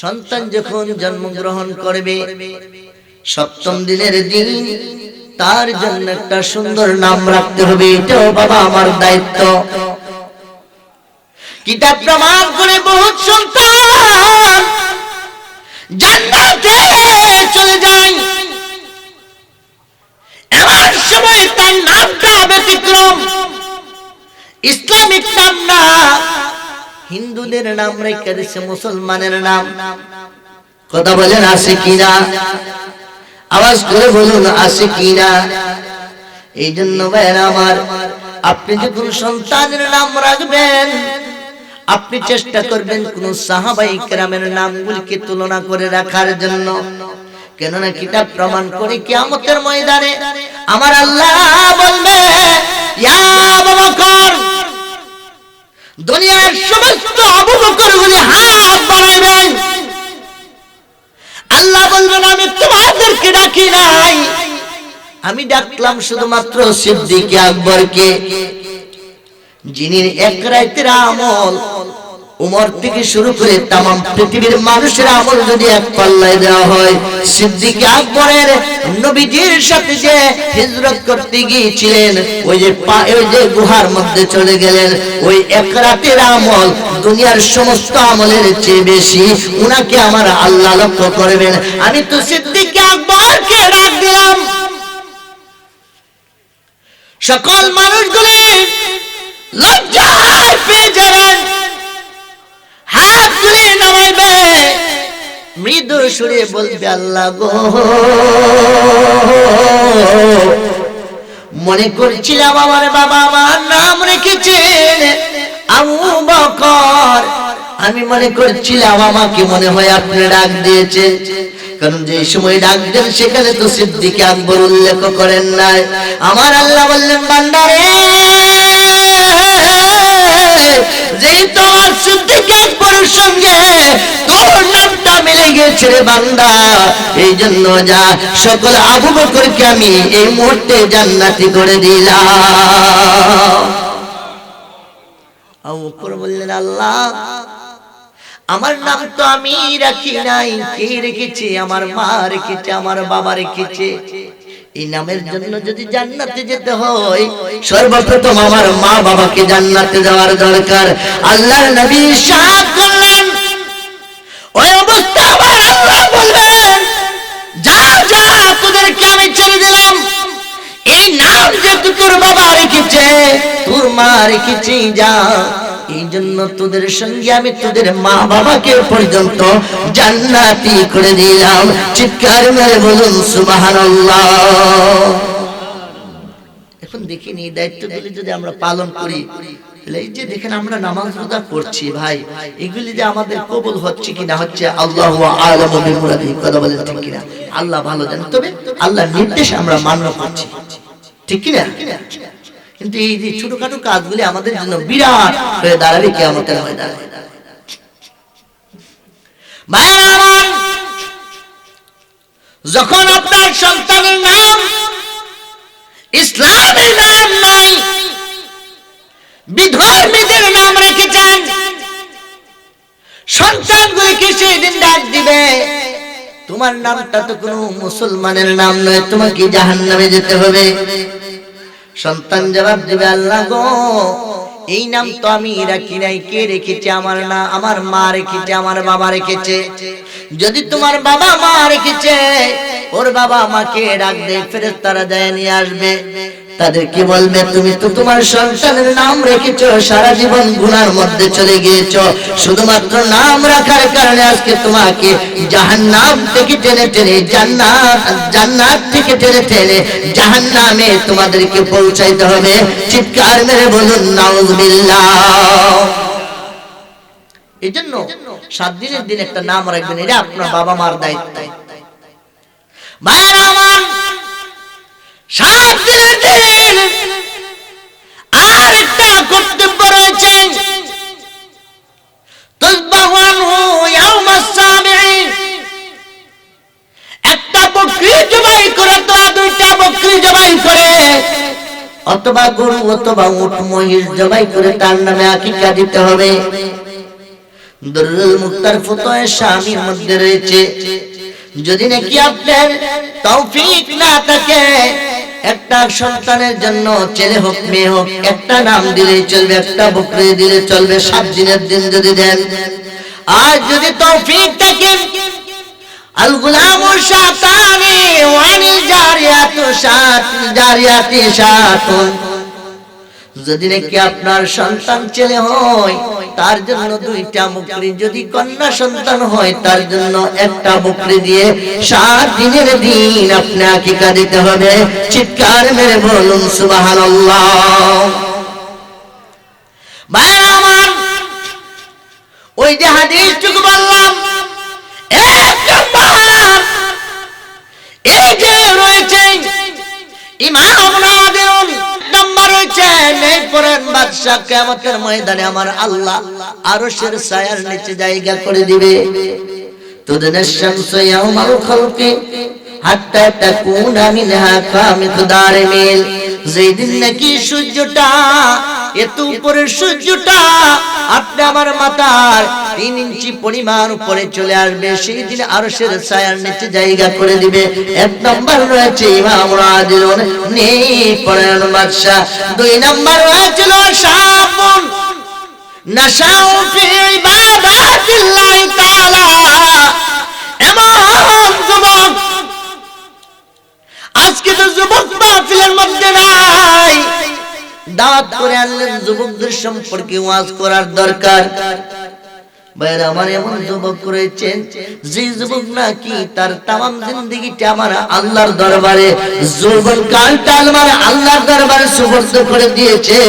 সন্তান যখন জন্মগ্রহণ করবে, 7ম দিনের দিন তার জন্য একটা সুন্দর নাম রাখতে হবে। এটাও বাবা আমার দায়িত্ব। কিতাব প্রমাণ করে বহুত সন্তান জান্নাতে চলে যায়, এমন ইসলামিক নাম না, হিন্দুদের নাম রেখে দিয়েছে মুসলমানের নাম। কথা বলেন আছে কিনা? আওয়াজ করে বলুন আছে কিনা? এই জন্য ভাইরা আমার, আপনি যখন সন্তানের নাম রাখবেন, আপনি চেষ্টা করবেন কোন সাহাবায়ে কেরামের নামগুলিকে তুলনা করে রাখার জন্য। কেননা কিতাব প্রমাণ করে কিয়ামতের ময়দানে আমার আল্লাহ বলবে, ইয়া আবু বকর, দুনিয়ার সমস্ত আবু বকরগুলি হাত বাড়াইবেন। আল্লাহ বলবেন, আমি তোমাদেরকে ডাকি নাই, আমি ডাকলাম শুধুমাত্র সিদ্দিক আকবরকে, যিনি এক রাতের আমল উমর থেকে শুরু করে तमाम পৃথিবীর মানুষের আমল যদি এক পাল্লায় দেওয়া হয়, সিদ্দিক আকবরের নবীজির সাথে যে হিজরত করতে গিয়েছিলেন, ওই যে গুহার মধ্যে চলে গেলেন, ওই এক রাতের আমল দুনিয়ার সমস্ত আমলের চেয়ে বেশি উনাকে আমার আল্লাহ লক্ষ্য করবেন। আমি তো সিদ্দিক আকবরকে ডাক দিলাম, সকল মানুষগুলি লজ্জায় পেয়ে যাবেন, হাত তুলে নামাইবে, মৃদু সুরে বলবে, আল্লাহ গো, মনে করছিলাম আমার বাবা আমার নাম রেখেছেন আবু বকর, আমি মনে করছিলাম আমাকে মনে হয় আপনি ডাক দিয়েছেন, কারণ যে সময় ডাক দেন সেখানে তো সিদ্দিক আকবর উল্লেখ করেন নাই। আমার আল্লাহ বললেন, বান্দারে, যে তোর সিদ্দিক আকবরের সঙ্গে তোর নামটা মিলে গেছে রে বান্দা, এই জন্য যা সকল আবু বকরকে আমি এই মুহূর্তে জান্নাতি করে দিলাম। আবু বকর বললেন, আল্লাহ, আমার নাম তো আমি রাখি নাই, কে রেখেছে? আমার মা রেখেছে, আমার বাবা রেখেছে। এই নামের জন্য যদি জান্নাতে যেতে হয়, সর্বপ্রথম আমার মা বাবাকে জান্নাতে যাওয়ার দরকার। আল্লাহর নবী ইরশাদ করলেন, ওই অবস্থা আমার আল্লাহ বলবেন, যা যা, তোদেরকে আমি ছেড়ে দিলাম, এই নাম যে তোর বাবা রেখেছে, তোর মা রেখেছে, যা, এই জন্য তোদের সঙ্গে আমি তোদের মা বাবাকে পর্যন্ত জান্নাতি করে দিলাম। চিৎকার মেরে বলুন সুবহানাল্লাহ। এখন দেখিন, এই দায়িত্বগুলি যদি আমরা পালন করি, এই যে দেখেন আমরা নামাজ রোজা করছি ভাই, এগুলি যে আমাদের কবুল হচ্ছে কিনা হচ্ছে আল্লাহু আ'লামু বিমুরাদিহি। কথা বলেন ঠিক কিনা? আল্লাহ ভালো জানেন। তবে আল্লাহর নির্দেশ আমরা মান্য করছি, ঠিক কিনা? কিন্তু এই যে ছোটখাটো কাজগুলি আমাদের জন্য বিরাট হয়ে দাঁড়াবে কিয়ামতের ময়দানে। ভাইরা আমার, যখন আপনার সন্তানের নাম ইসলামী নাম নয়, বিধর্মীদের নাম রেখেছেন, সন্তানগুলিকে সেদিন ডাক দিবে, তোমার নামটা তো কোনো মুসলমানের নাম নয়, তোমাকে জাহান্নামে যেতে হবে। সন্তান জবাব দিবে, আল্লাহ গো, এই নাম তো আমি রাখি নাই, কে রেখেছে? আমার না, আমার মা রেখেছে, আমার বাবা রেখেছে। যদি তোমার বাবা মা রেখেছে, ওর বাবা মাকে ডাক দে, ফেরেশতারা যায় নিয়ে আসবে, তাদেরকে বলবে, তুমি তো তোমার সন্তানের নাম রেখেছো, সারা জীবন গুনার মধ্যে চলে গিয়েছো, শুধুমাত্র নাম রাখার কারণে আজকে তোমাকে জাহান্নাম থেকে টেনে টেনে জান্নাত থেকে টেনে টেনে জাহান্নামে তোমাদেরকে পৌঁছাইতে হবে। চিৎকার মেরে বলুন নাউযুবিল্লাহ। এই জন্য 7 দিনের দিন একটা নাম রাখবেন, এটা আপনার বাবা মার দায়িত্ব। ভাইরা আমার, 7 দিনের দিন আর একটা কর্তব্য রয়েছে, তুযবাহু আনহু ইয়াওমাস সাবিঈ, একটা বকরি জবাই করে, অথবা 2টা বকরি জবাই করে, অথবা গরু অথবা উট মহিষ জবাই করে তার নামে আকিকা দিতে হবে। দুরুল মুক্তার ফতোয়া শামীর মধ্যে রয়েছে, যদি নাকি আপনার তৌফিক না থাকে, একটা সন্তানের জন্য ছেলে হোক মেয়ে হোক, একটা নাম দিলেই চলবে, একটা বকরি দিলে চলবে, 7 দিনের দিন যদি দেন। আর যদি তৌফিক থাকে, আল গুলামু শাতানি ওয়ানিল জারিয়াতু শাতুন, যদি নাকি আপনার সন্তান ছেলে হয় তার জন্য 2টা বকরি, যদি কন্যা সন্তান হয় তার জন্য 1টা বকরি দিয়ে 7 দিনের দিন আপনি আকিকা দিতে হবে। চিৎকার মেরে বলুন সুবহানাল্লাহ। ভাইরা আমার, ওই যে হাদিসটুকু বললাম, এক নাম্বার এই যে রয়েছে ইমাম নাদিরুন, নাম্বার রয়েছে এই পরান বাদশা কিয়ামতের ময়দানে আমার আল্লাহ আরশের ছায়ার নিচে জায়গা করে দিবে। তুদনা শামসু ইয়াউমাল খালকি হাত্তা তাকুনা মিনহা কামিকদার মিল, যেদিন নাকি সূর্যটা এত উপরের সূর্যটা আপনি আমার মাথার 3 ইঞ্চি পরিমাণ উপরে চলে আসবে, সেই দিন আরশের ছায়ার নিচে জায়গা করে দিবে। 1 নম্বর রয়েছে ইমাম রাদিলুন নেই পরায়ণ বাদশা। 2 নম্বর রয়েছিল শাবুন নাশাউ ফি ইবাদাতিল্লাহি তাআলা, এমন যুবক আজকে তো যুবক মাহফিলের মধ্যে নাই, দাওয়াত করে আনলেন যুবকদের সম্পর্কে ওয়াজ করার দরকার। ভাইরা আমার, এমন যুবক রয়েছেন যে যুবক নাকি তার তামাম জিন্দেগিটা আমার আল্লাহর দরবারে, যৌবনকালটা আমার আল্লাহর দরবারে সুবর্দ করে দিয়েছে।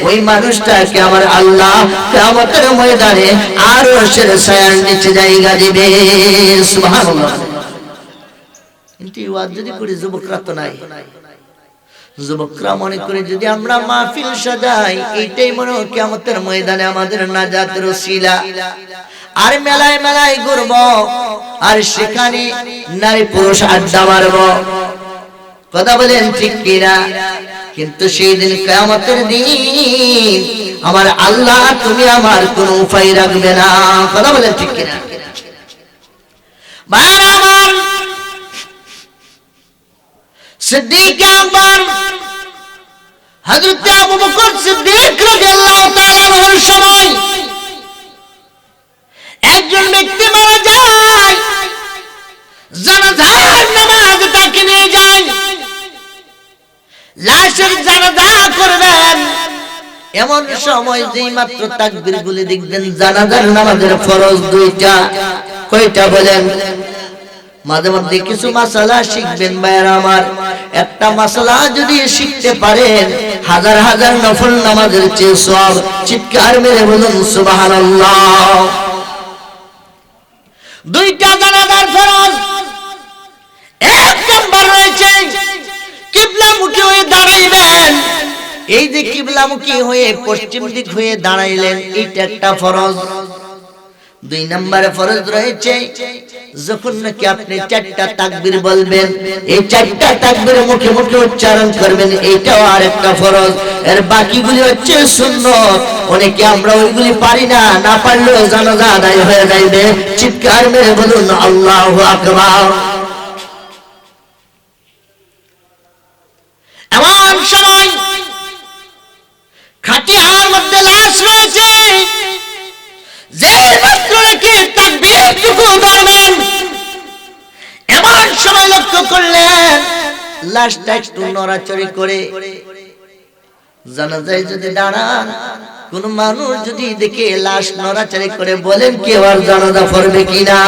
ওই মানুষটাকে আমার আল্লাহ কিয়ামতের ময়দানে আরশের ছায়ার নিচে জায়গা দিবে। সুবহানাল্লাহ। কিন্তু ওয়াজ যদি করে যুবকরা তো নাই, যুবকরা মনে করে যদি আমরা মাহফিল সাজাই এইটাই মনে হয় কিয়ামতের ময়দানে আমাদের নাজাতের ওসিলা। আর মেলায় মেলায় ঘুরব, আর সেখানে নারী পুরুষ আড্ডা মারব, কথা বলেন ঠিক কিনা? কিন্তু সেই দিন কিয়ামতের দিন আমার আল্লাহ তুমি আমার কোনো উপায় রাখবে না, কথা বলেন ঠিক কিনা? ভাইরা আমার, সিদ্দিক আকবর হযরত আবু বকর সিদ্দিক রাদিয়াল্লাহু তাআলা আনহুর সময় একজন ব্যক্তি মারা যায়, জানাজার নামাজ তাকে নিয়ে যায়, লাশের জানাজা করবেন। এমন সময় যেই মাত্র তাকবীর গুলি দেখবেন জানাজার নামাজের ফরজ 2টা, কয়টা বলেন? মাঝে মধ্যে কিছু মাসালা শিখবেন ভাইরা আমার, একটা মাসালা যদি শিখতে পারেন হাজার হাজার নফল নামাজের চেয়ে সওয়াব। চিৎকার মেরে বলুন সুবহানাল্লাহ। 2টা জানাজার ফরজ। 1 নম্বর রয়েছে কিবলামুখী হয়ে দাঁড়াইবেন। এই যে কিবলামুখী হয়ে পশ্চিম দিক হয়ে দাঁড়াইলেন, এটা একটা ফরজ। 2 নম্বরে ফরজ রয়েছে যখন নাকি আপনি 4টা তাকবীর বলবেন, এই 4টা তাকবীর মুখে মুখে উচ্চারণ করবেন, এইটাও আরেকটা ফরজ। এর বাকিগুলি হচ্ছে সুন্নাত। অনেকে আমরা ওইগুলি পারি না, না পারলেও জানাজা আদায় হয়ে যাবে। চিৎকার মেরে বলুন আল্লাহু আকবার। এমন সময় খাটিয়ার মধ্যে লাশ রয়েছে, যে মাত্র নাকি তাকবীরটুকু ধরবেন এমন সময় লক্ষ্য করলেন লাশটা একটু নড়াচড়ি করে। জানাজায় যদি দাঁড়ান, কোন মানুষ যদি দেখে লাশ নড়াচড়ি করে, বলেন কেউ আর জানাজা পড়বে কিনা?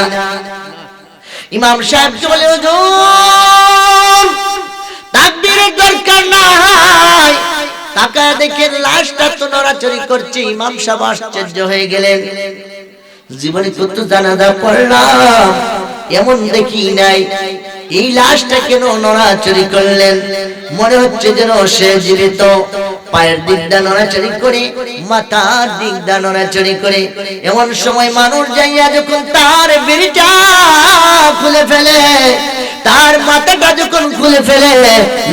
ইমাম সাহেবকে বলে হুজুর তাকবীরের দরকার নাই, তাকায় দেখেন লাশটা তো নড়াচড়ি করছে। ইমাম সাহেব আশ্চর্য হয়ে গেলেন, জীবনে কত জানাজা পড়লাম, এমন দেখি নাই, এই লাশটা কেন নড়াচড়ি করলেন? মনে হচ্ছে যেন সে জীবিত। পায়ের দিকটা নড়াচড়ি করে, মাথার দিকটা নড়াচড়ি করে। এমন সময় মানুষ যাইয়া যখন তার বেড়িটা খুলে ফেলে, তার মাথাটা যখন খুলে ফেলে,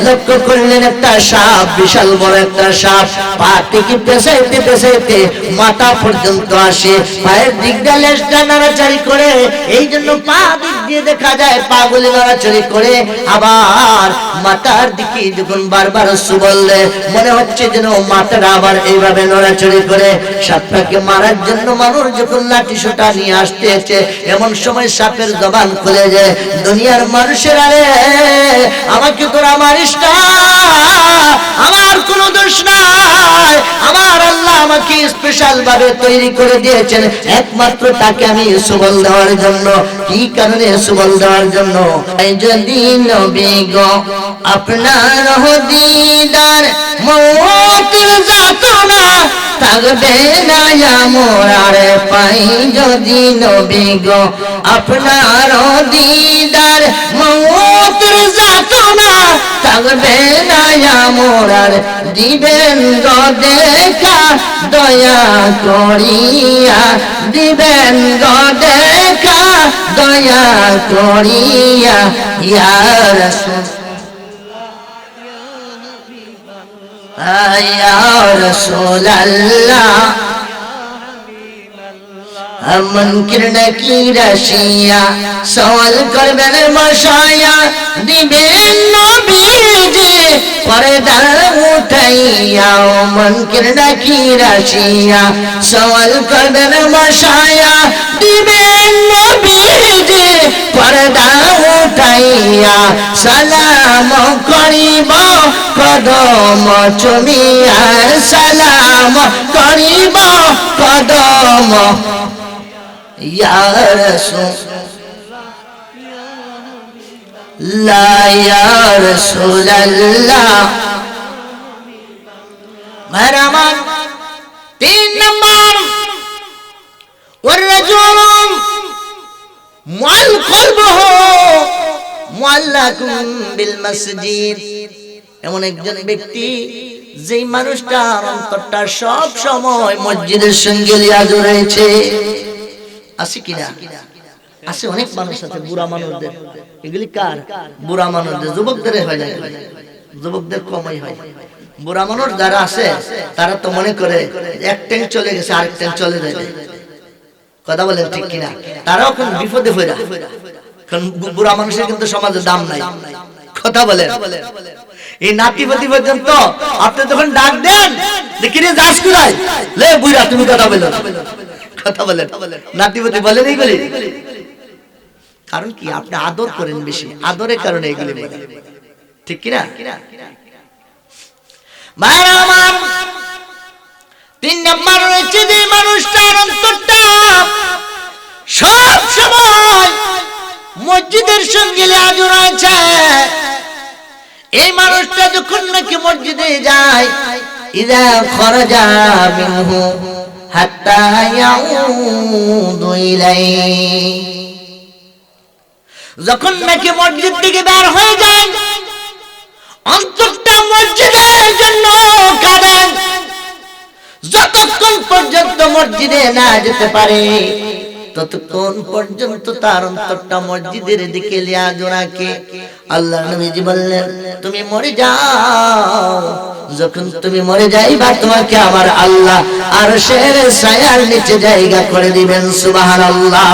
লক্ষ্য করলেন একটা সাপ, বিশাল বড় একটা সাপ পা থেকে পেছাইতে পেছাইতে মাথা পর্যন্ত আসে। পায়ের দিকটা লেজটা নাড়াচাড়ি করে, এই জন্য পা দিক দিয়ে দেখা যায় পা গুলি নাড়াচাড়ি করে। আবার মাথার দিকে যখন বারবার বললে, মনে হচ্ছে যেন মাথাটা আবার এইভাবে নড়াচড়ি করে। সাপটাকে মারার জন্য মানুষ যখন লাঠি সোটা নিয়ে আসতেছে, এমন সময় সাপের জবান খুলে যায়, দুনিয়ার মানুষের আরে আমাকে তোরা মারিস না, আমার কোনো দোষ নাই, আমার আল্লাহ আমাকে স্পেশাল ভাবে তৈরি করে দিয়েছেন একমাত্র তাকে আমি সুবল দেওয়ার জন্য। কি কারণে সুবল দেওয়ার জন্য? যদি নবী গো আপনার দিদার মওতের যাতনা থাকবে না মোরার পাই। যদি নবী গো আপনার দিদার মওতের যাতনা থাকবে না মোরার দিবেন গো দেখা দয়া করিয়া, দিবেন গো দেখা দয়া করিয়া। ইয়া রাসূল ইয়া রাসূলুল্লাহ মুনকির নাকির আসিয়া সওয়াল করবেন বসায়া, দিবেন নবীজি পর্দা উঠাইয়া। মুনকির নাকির আসিয়া সওয়াল করবেন বসায়া, দিবেন নবীজি পর্দা উঠাইয়া। সালাম করিব কদম চুমিয়া, সালাম করিব কদম। ইয়া রাসূলুল্লাহ ইয়া রাসূলুল্লাহ। মারামান 3 নম্বর والرجل মুআল কলবুহু মুআল্লাকুম বিল মসজিদ। এমন একজন ব্যক্তি যেই মানুষটার অন্তরটা সব সময় মসজিদের সঙ্গে লিয়াজ রয়েছে। আছে কিনা? আছে, অনেক মানুষ আছে বুড়া মানুষদের। এগুলি কার? বুড়া মানুষদের। যুবকদের হয় না, যুবকদের কমই হয়। বুড়া মানুষ যারা আছে তারা তো মনে করে এক ট্রেন চলে গেছে আরেক ট্রেন চলে যায়। কথা বলেন ঠিক কিনা? তারাও কোন বিপদে পড়ে, কারণ বুড়া মানুষের কিন্তু সমাজে দাম নাই। কথা বলেন। এই নাতিপতি পর্যন্ত আপনি যখন ডাক দেন দেখি রে যাস কুলাই লে বুইরা তুমি কথা বলো, কথা বলেন। নাতিপতি বলেন এইগুলি, কারণ কি? আপনি আদর করেন বেশি, আদরের কারণে এগুলি বলেন। ঠিক কিনা? ভাইরা আমার 3 নম্বর রয়েছে যে মানুষটার অন্তরটা সব সময় মসজিদের সঙ্গে লাগু রয়েছে। এই মানুষটা যখন নাকি মসজিদে যায়, ইযা খরাজা মিনহু হাত্তা ইয়াউদু ইলাইহি, যখন নাকি মসজিদ থেকে বের হয়ে যায় অন্তরটা মসজিদের জন্য কাঁদে। যতক্ষণ পর্যন্ত মসজিদে না যেতে পারে ততক্ষণ পর্যন্ত তার অন্তরটা মসজিদের দিকে লিয়াজ রাখে। আল্লাহর নবীজি বললেন তুমি মরে যাও, যখন তুমি মরে যাইবা তোমাকে আমার আল্লাহ আরশের ছায়ার নিচে জায়গা করে দিবেন। সুবহানাল্লাহ।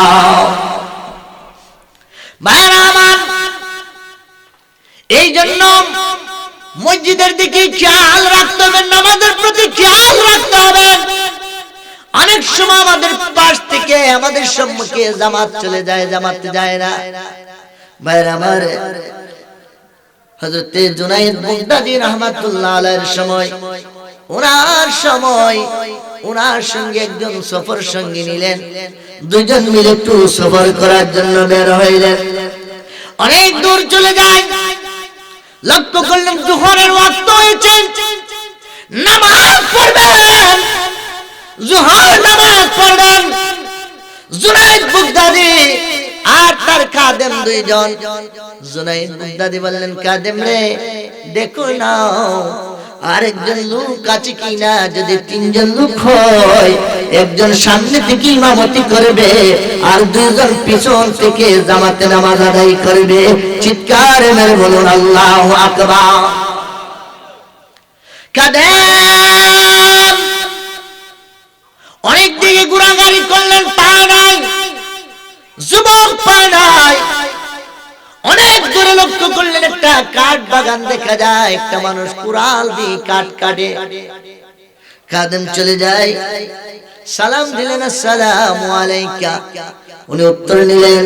ভাইরা আমার, এই জন্য মসজিদের দিকে খেয়াল রাখতে হবে, নামাজের প্রতি খেয়াল রাখতে হবে। অনেক সময় আমাদের পাশ থেকে আমাদের সম্মুখে জামাত চলে যায়, জামাতে যায় না। ভাইরা আমার, হযরতে জুনায়েদ বাগদাদী রাহমাতুল্লাহ আলাইহির সময় ওনার সঙ্গে একজন সফর সঙ্গী নিলেন। দুজন মিলে একটু সফর করার জন্য বের হইলেন। অনেক দূর চলে যায়, লক্ষ্য করলেন যোহরের ওয়াক্ত হয়েছে, নামাজ পড়বেন, যোহর নামাজ পড়বেন। জুনায়েদ বাগদাদী আর তার খাদেম দুইজন। জুনায়েদ বাগদাদী বললেন খাদেম রে দেখো না আরেকজন লোক আছে কিনা, যদি 3 জন লোক হয় একজন সামনে থেকে ইমামতি করবে আর 2 জন পিছন থেকে জামাতে নামাজ আদায় করবে। চিৎকার মেরে বলুন আল্লাহু আকবার। খাদেম অনেক দিকে ঘোরাঘুরি করলেন, পায় নাই, যুবক পায় নাই। অনেক দূরে লক্ষ্য করলেন একটা কাঠ বাগান দেখা যায়, একটা মানুষ কুড়াল দিয়ে কাঠ কাটে। খাদেম চলে যায়, সালাম দিলেন আসসালামু আলাইকা। উনি উত্তর নিলেন,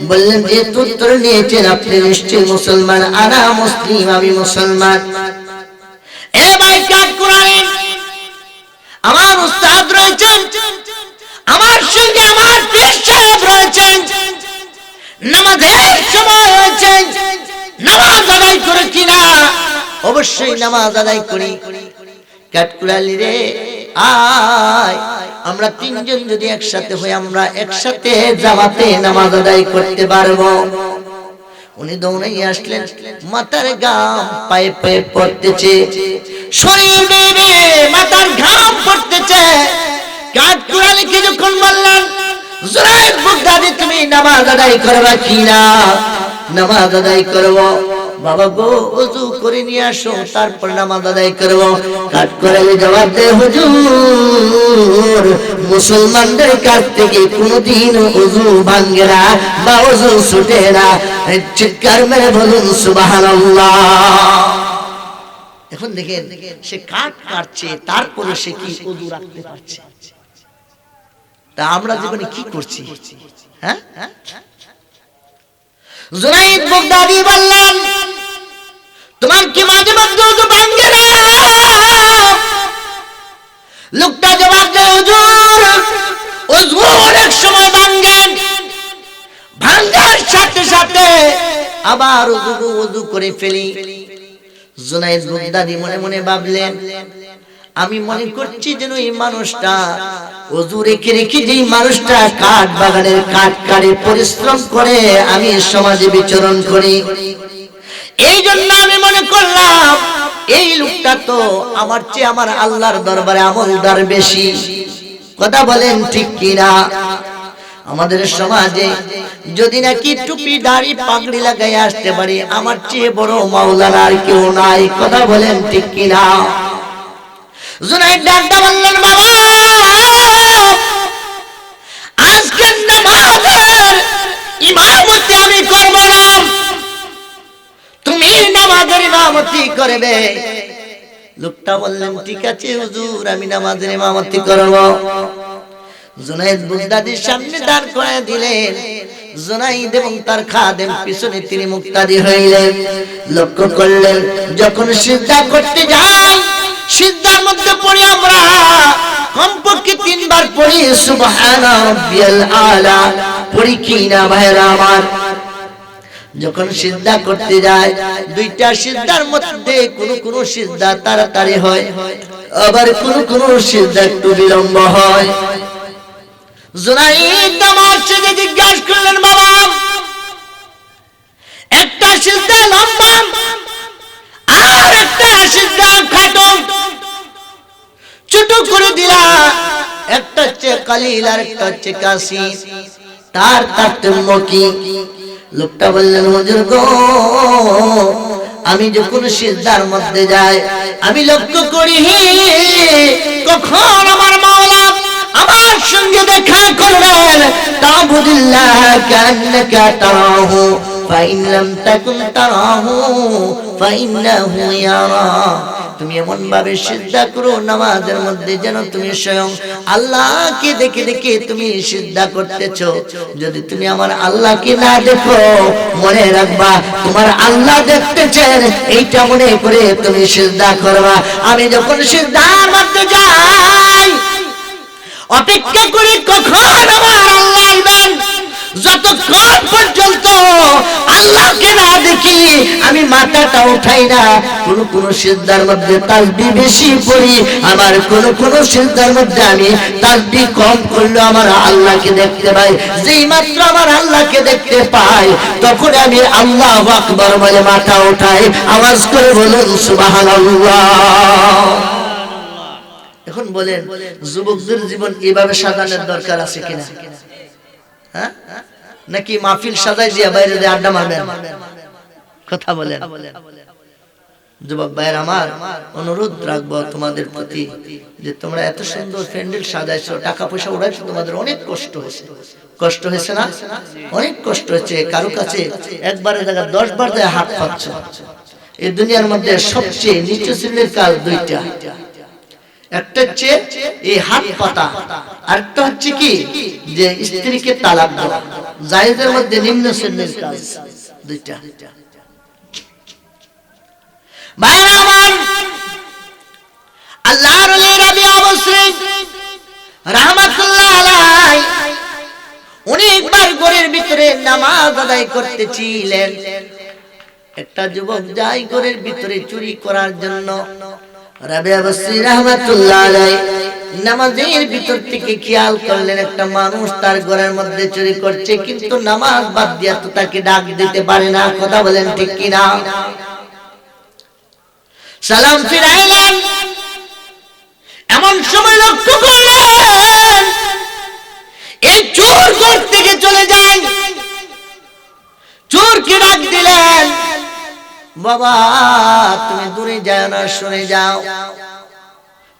বললেন যে উত্তর নিয়েছেন আপনি নিশ্চয়ই মুসলমান। আনা মুসলিম, আমি মুসলমান। এ ভাই কাট কোরআন, আমার উস্তাদ রয়েছেন, আমার সঙ্গে আমার পীর সাহেব রয়েছেন, নামাজের সময় হয়েছে, নামাজ আদায় করে কিনা? অবশ্যই নামাজ আদায় করি। কাঠকুড়ালি রে আয়, আমরা তিনজন যদি একসাথে হই, আমরা একসাথে জামাতে নামাজ আদায় করতে পারবো। উনি দৌড়ে আসলেন, মাথার ঘাম পায়ে পায়ে পড়তেছে, শরীরে মাথার ঘাম পড়তেছে। কাঠকুড়ালিকে যখন বললেন, জুনায়েদ বাগদাদি তুমি নামাজ আদায় করবা কিনা? নামাজ আদায় করবো। বাবা গো, ওযু করে নিয়ে আসো, তারপর নামাজ আদায় করবো। কাঠকুড়ালি জবাব দেয়, হুজুর মুসলমানদের কাছ থেকে কোনদিন ওযু ভাঙে না বা ওযু ছুটে না। চিৎকার মেরে বলুন সুবহানাল্লাহ। এখন দেখেন, সে কাঠ কাটছে, তারপরে সে কি ওযু রাখতে পারছে? তা আমরা জীবনে কি করছি? হ্যাঁ, জুনায়েদ বাগদাদি বললেন, তোমার কি মাঝে মধ্যে ওযু ভাঙে না? লোকটা জবাব দেয়, হুজুর ওযু অনেক সময় ভাঙে, ভাঙার সাথে সাথে আবার ওযু করে ফেলি। জুনায়েদ বাগদাদি মনে মনে ভাবলেন, আমি মনে করছি যেন এই মানুষটা ওযু রেখে রেখে, যে মানুষটা কাঠ বাগানের কাঠ কাটে পরিশ্রম করে, আমি সমাজে বিচরণ করি, এই জন্য আমি মনে করলাম এই লোকটা তো আমার চেয়ে আমার আল্লাহর দরবারে আমলদার বেশি। কথা বলেন ঠিক কিনা? আমাদের সমাজে যদি নাকি টুপি দাড়ি পাগড়ি লাগাই আসতে পারি, আমার চেয়ে বড় মাওলানা আর কেউ নাই। কথা বলেন ঠিক কিনা? জুনায়েদ ডাক্তার বললেন, বাবা আজকের নামাজের ইমামতি আমি করব না, তুমি নামাজের ইমামতি করবে। লোকটা বললেন, ঠিক আছে হুজুর, আমি নামাজের ইমামতি করব। জুনায়েদ বাগদাদির সামনে দাঁড় করায় দিলেন। জুনায়েদ এবং তার খাদেম পিছনে তিনি মুক্তাদি হইলেন। লক্ষ্য করলেন, যখন সিজদা করতে যায়, সিজদার মধ্যে পড়ি আমরা কমপক্ষে 3 বার পড়ি সুবহানা রাব্বিয়াল আলা, পড়ি কি না ভাইরা আমার? যখন সিজদা করতে যায়, দুইটা সিজদার মধ্যে কোন সিজদা তাড়াতাড়ি হয়, আবার কোন সিজদা একটু বিলম্ব হয়। জুনায়েদ নামাজ শেষে জিজ্ঞাসা করলেন, বাবা একটা সিজদা লম্বা আর একটা সিজদা খাটো, ছোট করে দিলা, একটা হচ্ছে কালিল আর একটা হচ্ছে কাসির, তার তারতম্য কি? লোকটা বললেন, হুজুর গো, আমি যখন সিজদার মধ্যে যাই, আমি লক্ষ্য করি কখন আমার মাওলা আমার সঙ্গে দেখা করবেন। তা'বুদিল্লাহ কান্নাকা তারাহু ফাইন লাম তাকুন তারাহু ফাইন্নাহু ইয়ারা। তুমি এমন ভাবে সিজদা করো নামাজের মধ্যে যেন তুমি স্বয়ং আল্লাহকে দেখে দেখে তুমি সিজদা করতেছো। যদি তুমি আমার আল্লাহকে না দেখো, মনে রাখবা তোমার আল্লাহ দেখতেছেন, এইটা মনে করে তুমি সিজদা করবা। আমি যখন সিজদার মধ্যে যাই, অপেক্ষা করি কখন আমার আল্লাহ আসবেন। যতক্ষণ পর্যন্ত আল্লাহকে না দেখি আমি মাথাটা উঠাই না। কোন সিজদার মধ্যে তাসবিহ বেশি পড়ি, আমার কোন সিজদার মধ্যে আমি তাসবিহ কম করলে আমার আল্লাহকে দেখতে পাই। যেই মাত্র আমার আল্লাহকে দেখতে পাই, তখন আমি আল্লাহু আকবার বলে মাথা উঠাই, আওয়াজ করে বলুন সুবহানাল্লাহ। এখন বলেন, যুবকদের জীবন এভাবে সাজানোর দরকার আছে কিনা? হ্যাঁ, নাকি মাহফিল সাজাই দিয়ে বাইরে দিয়ে আড্ডা মারবেন? কথা বলেন। যুবক ভাইয়ের আমার অনুরোধ রাখবো তোমাদের প্রতি, যে তোমরা এত সুন্দর প্যান্ডেল সাজাইছো, টাকা পয়সা উড়াইছো, তোমাদের অনেক কষ্ট হয়েছে। কষ্ট হয়েছে না? অনেক কষ্ট হয়েছে। কারো কাছে একবারে জায়গা 10 বার যায় হাত পাচ্ছ। এই দুনিয়ার মধ্যে সবচেয়ে নিচু শ্রেণীর কাজ দুইটা, একটা হচ্ছে এই হাত পাতা, আরেকটা হচ্ছে কি যে স্ত্রীকে তালাক দেওয়া। জায়েজের মধ্যে নিম্ন শ্রেণীর কাজ দুইটা। ভাইরা আমার, রাহমাতুল্লাহ আলাইহি অনেকবার ঘরের ভিতরে নামাজ আদায় করতেছিলেন। একটা যুবক যায় ঘরের ভিতরে চুরি করার জন্য। রাবিয়া বসরি রাহমাতুল্লাহ আলাইহি নামাজের ভিতর থেকে খেয়াল করলেন একটা মানুষ তার ঘরের মধ্যে চুরি করছে, কিন্তু নামাজ বাদ দিয়া তো তাকে ডাক দিতে পারে না। কথা বলেন ঠিক কিনা? সালাম ফিরাইলেন। এমন সময় লক্ষ্য করলেন এই চোর ঘর থেকে চলে যায়। চোরকে ডাক দিলেন, বাবা তুমি দূরে যাও না, শুনে যাও,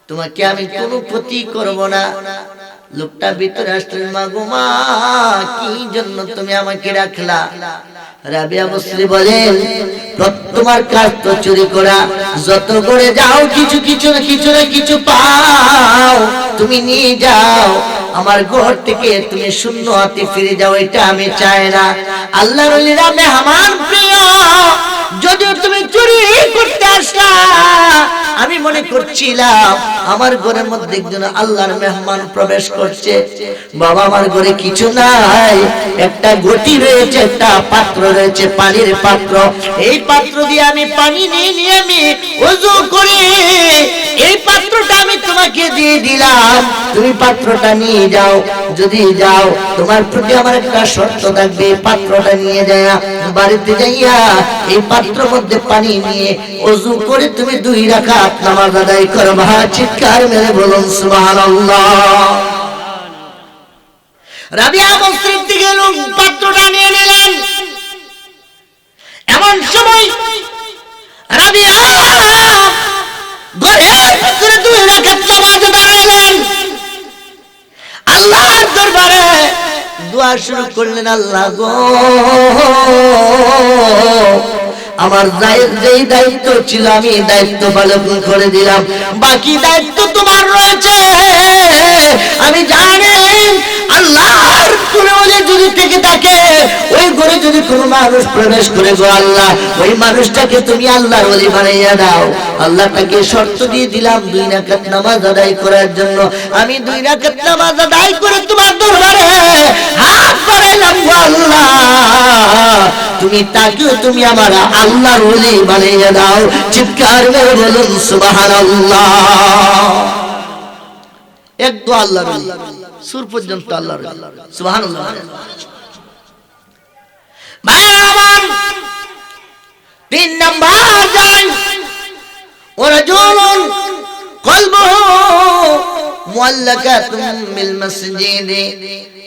তোমাকে আমি কোনো ক্ষতি করব না। লোকটা ভিতরে আসলেন, মা গো মা, কি জন্য তুমি আমাকে রাখলা? রাবিয়া বসরি বলেন, তোমার কাজ তো চুরি করা, যত করে যাও কিছু কিছু না কিছু পাও, তুমি নিয়ে যাও। আমার ঘর থেকে তুমি শূন্য হাতে ফিরে যাও, এটা আমি চাই না। আল্লাহর ওলিরা মেহমান প্রিয়, যদিও তুমি চুরি করতে আসলা, আমি মনে করছিলাম আমার ঘরের মধ্যে একজন আল্লাহর মেহমান প্রবেশ করছে। বাবা আমার ঘরে কিছু নাই, একটা ঘটি রয়েছে, একটা পাত্র রয়েছে, পানির পাত্র। এই পাত্র দিয়ে আমি পানি নিয়ে আমি ওযু করি, এই পাত্রটা আমি তোমাকে দিয়ে দিলাম, তুমি পাত্রটা নিয়ে যাও। যদি যাও, তোমার প্রতি আমার একটা শর্ত থাকবে, পাত্রটা নিয়ে যাইয়া বাড়িতে যাইয়া এই পাত্রের মধ্যে পানি নিয়ে ওযু করে তুমি 2 রাকাত নামাজ আদায় করবা। চিৎকার মেরে বলুন সুবহানাল্লাহ। রাবিয়া বসরির দিকে লোক পাত্রটা নিয়ে নিলেন। এমন সময় রাবিয়া ঘরের ভিতরে 2 রাকাত নামাজ দাঁড়ালেন, আল্লাহর দরবারে দোয়া শুরু করলেন। আল্লাহ গো, আমার যেই দায়িত্ব ছিল আমি দায়িত্ব পালন করে দিলাম, বাকি দায়িত্ব তোমার রয়েছে। আমি জানি আল্লাহর কোন ওলি যদি থেকে থাকে, ওই ঘরে যদি কোনো মানুষ প্রবেশ করে গো আল্লাহ, ওই মানুষটাকে তুমি আল্লাহর ওলি বানাইয়া দাও। আল্লাহ তাকে শর্ত দিয়ে দিলাম 2 রাকাত নামাজ আদায় করার জন্য। আমি 2 রাকাত নামাজ আদায় করে তোমার দরবারে হাত বাড়াইলাম গো আল্লাহ, তুমি তাকেও তুমি আমার আল্লাহর ওলি বানাইয়া দাও। চিৎকার মেরে বলুন সুবহানাল্লাহ। এক দোয়া আল্লাহর ওলি, সুর পর্যন্ত আল্লাহর ওলি। সুবহানাল্লাহ। ভাইরা আমার, 3 নাম্বার যায় ওয়ারাজুলুন কলবুহু মুআল্লাকাতুন বিল মসজিদ।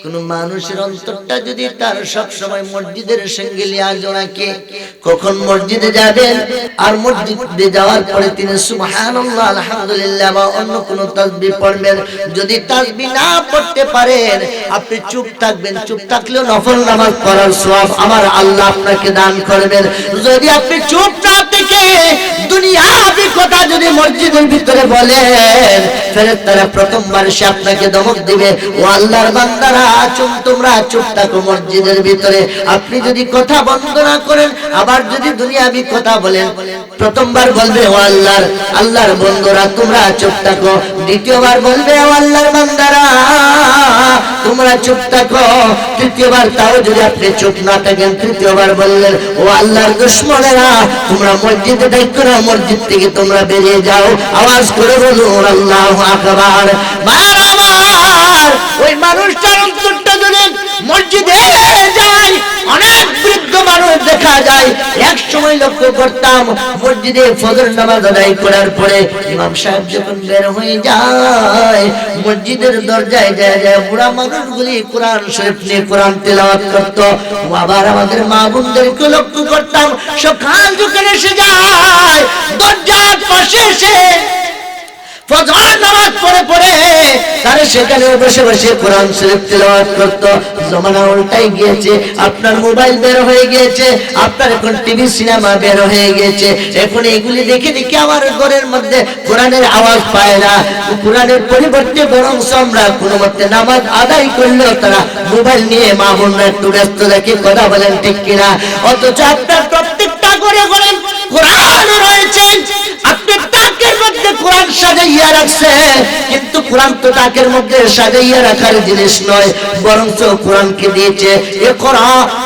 কোন মানুষের অন্তরটা যদি তার সব সময় মসজিদের সঙ্গে লিয়াজ রাখে, কখন মসজিদে যাবেন আর মসজিদে যাওয়ার পরে তিনি সুবহানাল্লাহ আলহামদুলিল্লাহ বা অন্য কোন তাসবিহ পড়বেন। যদি তাসবিহ না পড়তে পারেন, আপনি চুপ থাকবেন, চুপ থাকলেও নফল নামাজ পড়ার সওয়াব আমার আল্লাহ আপনাকে দান করবেন। যদি আপনি চুপ না থেকে দুনিয়াবি কথা যদি মসজিদের ভিতরে বলেন, ফেরেশতারা প্রথমবার সে আপনাকে ধমক দিবে, ও আল্লাহর বান্দারা তোমরা চুপ থাকো মসজিদের ভিতরে। আপনি যদি কথা বন্ধ না করেন, আবার যদি দুনিয়াবি কথা বলেন, প্রথমবার বলবে ও আল্লাহর বন্ধুরা তোমরা চুপ থাকো, দ্বিতীয়বার বলবে ও আল্লাহর বান্দারা তোমরা চুপ থাকো, তৃতীয়বার তাও যদি আপনি চুপ না থাকেন, তৃতীয়বার বললেন ও আল্লাহর দুশমনেরা তোমরা মসজিদে দায়িত্ব না, মসজিদ থেকে তোমরা বেরিয়ে যাও। আওয়াজ করে বলুন আল্লাহু আকবার। ভাইরা আমার, ওই মানুষটার অন্তরটা যদি মসজিদে যায়, অনেক বৃদ্ধ মানুষ দেখা যায়। এক সময় লক্ষ্য করতাম মসজিদে ফজর নামাজ আদায় করার পরে ইমাম সাহেব যখন বের হয়ে যায়, মসজিদের দরজায় যায় বুড়া মানুষগুলি কোরআন শরীফ নিয়ে কোরআন তেলাওয়াত করত। আবার আমাদের মা বোনদেরকে লক্ষ্য করতাম সকাল যখন এসে যায়, দরজার পাশে এসে ফজর নামাজ পড়ে তারা সেখানে বসে বসে কোরআন শরীফ তেলাওয়াত করত। জমানা উল্টাই গিয়েছে, আপনার মোবাইল বের হয়ে গিয়েছে, আপনার এখন টিভি সিনেমা বের হয়ে গিয়েছে। এখন এগুলি দেখে দেখে আমার ঘরের মধ্যে কোরআনের আওয়াজ পায় না। কোরআনের পরিবর্তে বরং আমরা কোনো মতে নামাজ আদায় করলেও তারা মোবাইল নিয়ে মা বোনরা একটু ব্যস্ত দেখে। কথা বলেন ঠিক কিনা? অথচ আপনার প্রত্যেকটা ঘরে ঘরে কোরআন রয়েছে, আপনি তাকের মধ্যে কোরআন সাজাইয়া রাখছে, কিন্তু কোরআন তো তাকের মধ্যে সাজাইয়া রাখার জিনিস নয়, বরং কোরআনকে দিয়েছে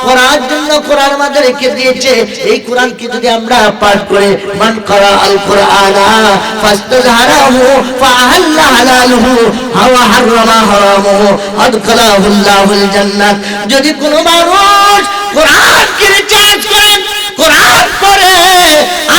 পড়ার জন্য, কোরআন আমাদেরকে দিয়েছে। এই কোরআনকে যদি আমরা পাঠ করে মান করা আল কোরআনা ফাস্তাযহারাহু ফাআহাল্লা হালালুহু ওয়া হাররামা হারামুহু আদখালাহুল্লাহুল জান্নাত। যদি কোনো মানুষ কোরআনকে রিচার্জ করে, কোরআন পড়ে,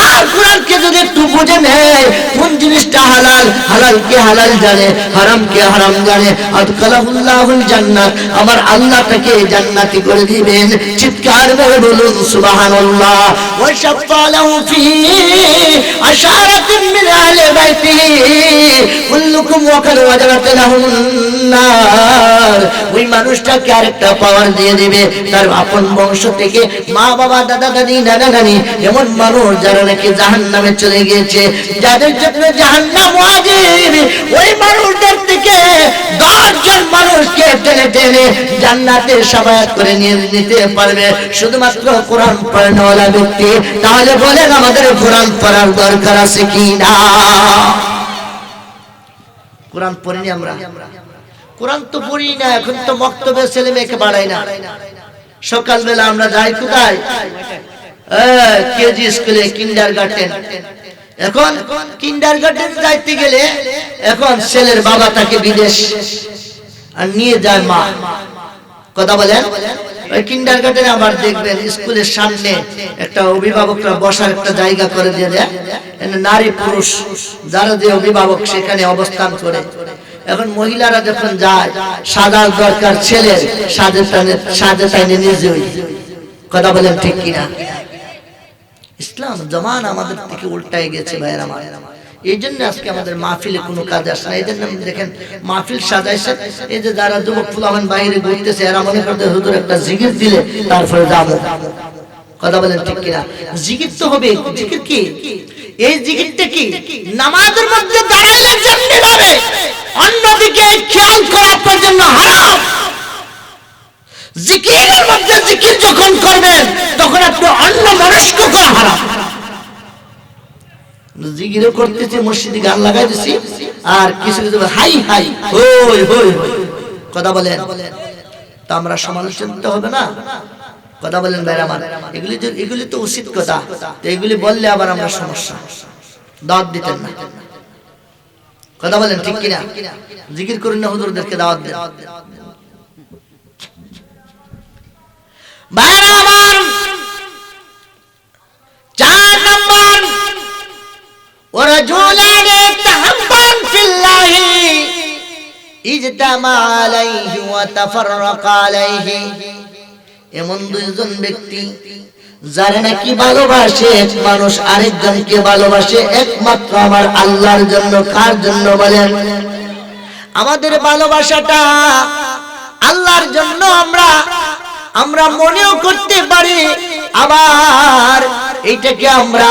আর কোরআনকে যদি একটু বুঝে নেয় কোন জিনিসটা হালাল, হালালকে হালাল জানে, হারামকে হারাম জানে, আদখালাহুল্লাহুল জান্নাত, আমার আল্লাহ তাকে জান্নাতি করে দিবেন। চিৎকার করে বলুন সুবহানাল্লাহ। ওয়া শাফা'লাহু ফি আশারাতিন মিন আহলি বাইতিহি কুল্লুকুম ওয়াকাল ওয়াজাবাত লাহুন নার। ওই মানুষটাকে আরেকটা পাওয়ার দিয়ে দিবে, তার আপন বংশ থেকে মা বাবা দাদা দাদি নানা নানি এমন মানুষ যারা নাকি জাহান্নামে চলে গিয়েছে, যাদের জন্য জাহান্নাম ওয়াজিব, ওই মানুষদের থেকে 10 জন মানুষকে টেনে টেনে জান্নাতে শাফায়াত করে নিয়ে নিতে পারবে শুধুমাত্র কোরআন পড়নেওয়ালা ব্যক্তি। তাহলে বলেন আমাদের কোরআন পড়ার দরকার আছে কি না? কোরআন পড়িনি আমরা, কোরআন তো পড়ি না, এখন তো মক্তবে ছেলে মেয়েকে বাড়াই না। সকালবেলা আমরা যাই কোথায়? কেজি স্কুলে, কিন্ডারগার্টেন। এখন কিন্ডারগার্টেন যাইতে গেলে এখন ছেলের বাবা তাকে বিদেশ আর নিয়ে যায় মা। কথা বলেন? ওই কিন্ডারগার্টেনে আবার দেখবেন স্কুলের সামনে একটা অভিভাবকরা বসার একটা জায়গা করে দিয়ে দেয়, নারী পুরুষ যারা যে অভিভাবক সেখানে অবস্থান করে। এখন মহিলারা যখন যায়, সাজার দরকার ছেলের, সাজে টাইনে নিজেই। কথা বলেন ঠিক কিনা? ইসলাম জমান আমাদের থেকে উল্টায় গেছে ভাইয়ের আমার। এই জন্য আজকে আমাদের মাহফিলে কোনো কাজ আসে না। এই জন্য দেখেন মাহফিল সাজাইছে, এই যে যারা যুবক ফুলামান বাইরে ঘুরতেছে এরা মনে করতে হুজুর একটা জিকির দিলে তারপরে যাবো। কথা বলেন ঠিক কিনা? জিকির তো হবে। জিকির কি? এই জিকিরটা কি? নামাজের মধ্যে দাঁড়াইলে যেমনি ভাবে অন্যদিকে খেয়াল করা আপনার জন্য হারাম। জিকিরের মধ্যে জিকির যখন করবেন তখন আপনি অন্য মানুষকে করা হারাম। জিকিরও করতেছি, মসজিদে গান লাগাই দিছি, আর কিছু কিছু হাই হাই হই হই। কথা বলেন? তা আমরা সমালোচিত হবে না? কথা বলেন ভাইরা আমার? এগুলি তো উচিত কথা, তো এগুলি বললে আবার আমরা সমস্যা, দাওয়াত দিতেন না। কথা বলেন ঠিক কিনা? জিকির করুন না, হুজুরদেরকে দাওয়াত দেন। ভাইরা আমার, 4 নম্বর, ওয়ারাজুলানি তাহাব্বান ফিল্লাহি ইজতামা আলাইহি ওয়া তাফাররাকা আলাইহি। এমন 2 জন ব্যক্তি যারা নাকি ভালোবাসে, এক মানুষ আরেকজনকে ভালোবাসে একমাত্র আমার আল্লাহর জন্য। কার জন্য বলেন? আমাদের ভালোবাসাটা আল্লাহর জন্য আমরা মনেও করতে পারি, আবার এইটাকে আমরা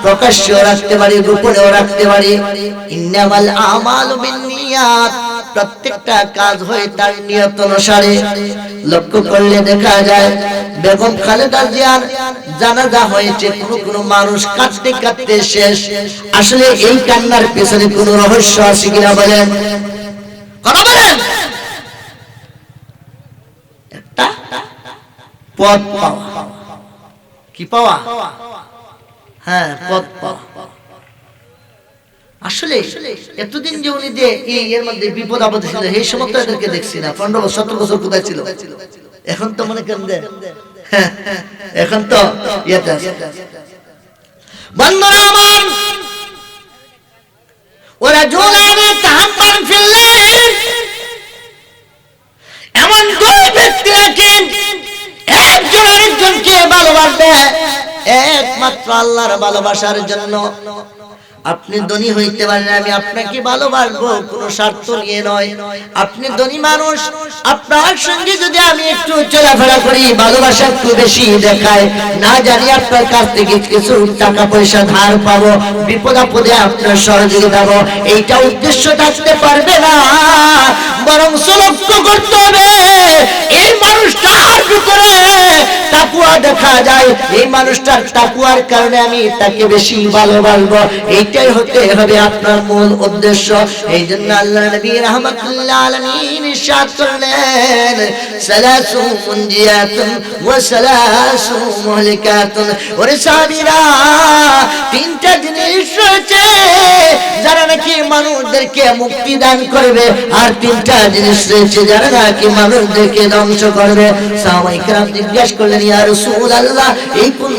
প্রকাশ্যেও রাখতে পারি, গোপনেও রাখতে পারি। ইন্নামাল আমালু বিন্নিয়াত, প্রত্যেকটা কাজ হয় তার নিয়ত অনুসারে। লক্ষ্য করলে দেখা যায় বেগম খালেদা জিয়ার জানাজা হয়েছে, কোন মানুষ কাঁদতে কাঁদতে শেষ। আসলে এই কান্নার পেছনে কোন রহস্য আছে কিনা বলেন? কথা বলেন? একটা পদ পাওয়া। কি পাওয়া? হ্যাঁ, পদ পাওয়া। আসলে এতদিন যে উনি যে এর মধ্যে বিপদ আপদ ছিল, এই সময় তো এদেরকে দেখছি না। 15-17 বছর কোথায় ছিল? এখন তো মনে করেন যে এখন তো বন্ধুরা আমার, ওরা জোলানি তাহাব্বান ফিল্লাহি, এমন 2 ব্যক্তি আছেন একজন আরেকজনকে ভালোবাসবে একমাত্র আল্লাহর ভালোবাসার জন্য। আপনি ধনী হইতে পারেন, আমি আপনাকে ভালোবাসবো কোনো স্বার্থ নিয়ে নয়। আপনি ধনী মানুষ, আপনার সঙ্গে যদি আমি একটু চলাফেরা করি, ভালোবাসা একটু বেশি দেখায়, না জানি আপনার কাছ থেকে কিছু টাকা পয়সা ধার পাবো, বিপদ আপদে আপনার সহযোগিতা পাবো, এইটা উদ্দেশ্য থাকতে পারবে না। বরং লক্ষ্য করতে হবে এই মানুষটার ভিতরে তাকওয়া তাকওয়া দেখা যায়, এই মানুষটার তাকওয়ার কারণে আমি তাকে বেশি ভালোবাসবো। এইটাই হতে হবে আপনার মূল উদ্দেশ্য। এই জন্য আল্লাহ নবী রাহমাতুল্লাহ আলামিন ইরশাদ করলেন, সালাসু মুনজিয়াতুন ওয়া সালাসু মুহলিকাতুন। ওরে সাহাবীরা, তিনটা জিনিস রয়েছে যারা নাকি মানুষদেরকে মুক্তি দান করবে, আর তিনটা জিনিস রয়েছে যারা নাকি মানুষদেরকে ধ্বংস করবে। সাহাবায়ে কেরাম জিজ্ঞাসা করলেন, ইয়া রাসূলুল্লাহ, এই কোন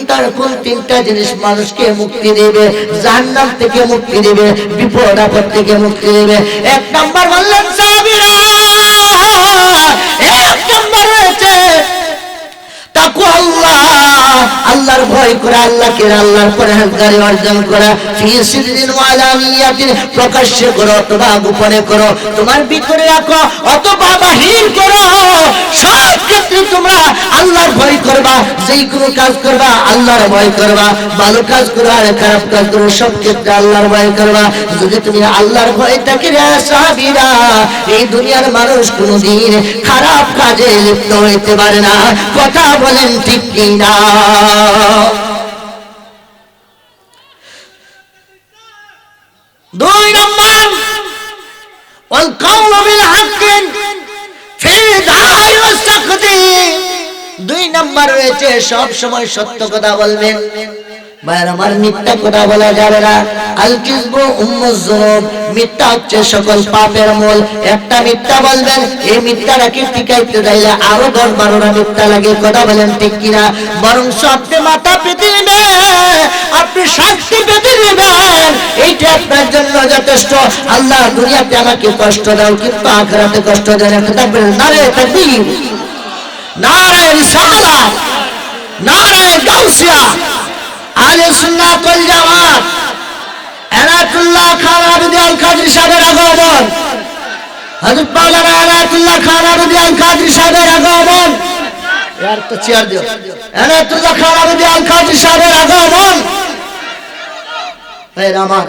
তিনটা জিনিস মানুষকে মুক্তি দেবে, জাহান্নাম থেকে মুক্তি দেবে, বিপদ আপদ থেকে মুক্তি দেবে? এক নাম্বার বললেন সাহাবীরা, এক নাম্বার রয়েছে তাকওয়া আল্লাহ, আল্লাহর ভয় করা, আল্লাহকে আল্লাহর পরহেজগারি অর্জন করা। ফি সিররিন ওয়া আলানিয়াতিন, প্রকাশ্যে করো অথবা গোপনে করো, তোমার ভিতরে রাখো অথবা বাহির করো, সব ক্ষেত্রে তোমরা আল্লাহর ভয় করবা। যেই কোনো কাজ করবা আল্লাহর ভয় করবা, ভালো কাজ করো আর খারাপ কাজ করো, সব ক্ষেত্রে আল্লাহর ভয় করবা। যদি তুমি আল্লাহর ভয় থাকে রে সাহাবীরা, এই দুনিয়ার মানুষ কোনোদিন খারাপ কাজে লিপ্ত হইতে পারে না। কথা বলেন ঠিক কিনা? দুই নম্বর, ওয়াল কাউলু বিল হাক্কি ফি দাই ওয়াস সাকতি। দুই নম্বর রয়েছে সব সময় সত্য কথা বলবেন। ভাইরা আমার, মিথ্যা কথা বলা যাবে না। আল কিযবু উম্মুজ যুনুব, মিথ্যা হচ্ছে সকল পাপের মূল। একটা মিথ্যা বলবেন, এই মিথ্যাটাকে টিকাইতে চাইলে আরো 10-12টা মিথ্যা লাগে। কথা বলেন ঠিক কিনা? বরং আপনি মাথা পেতে নেবেন, আপনি শাস্তি পেতে নেবেন, এইটা আপনার জন্য যথেষ্ট। আল্লাহ দুনিয়াতে আমাকে কষ্ট দাও, কিন্তু আখিরাতে কষ্ট দেন। একটা তাকবীর, নারে তাকবীর, নারে রিসালাত, নারে গাউসিয়া। আহলে সুন্নাত ওয়াল জামাত এনায়েতুল্লাহ খান আবদি আল কাদরি সাহেবের আগমন, হযরত মাওলানা এনায়েতুল্লাহ খান আবদি আল কাদরি সাহেবের আগমন, यार তো চেয়ার দিও। এনায়েতুল্লাহ খান আবদি আল কাদরি সাহেবের আগমন। ভাই আমার,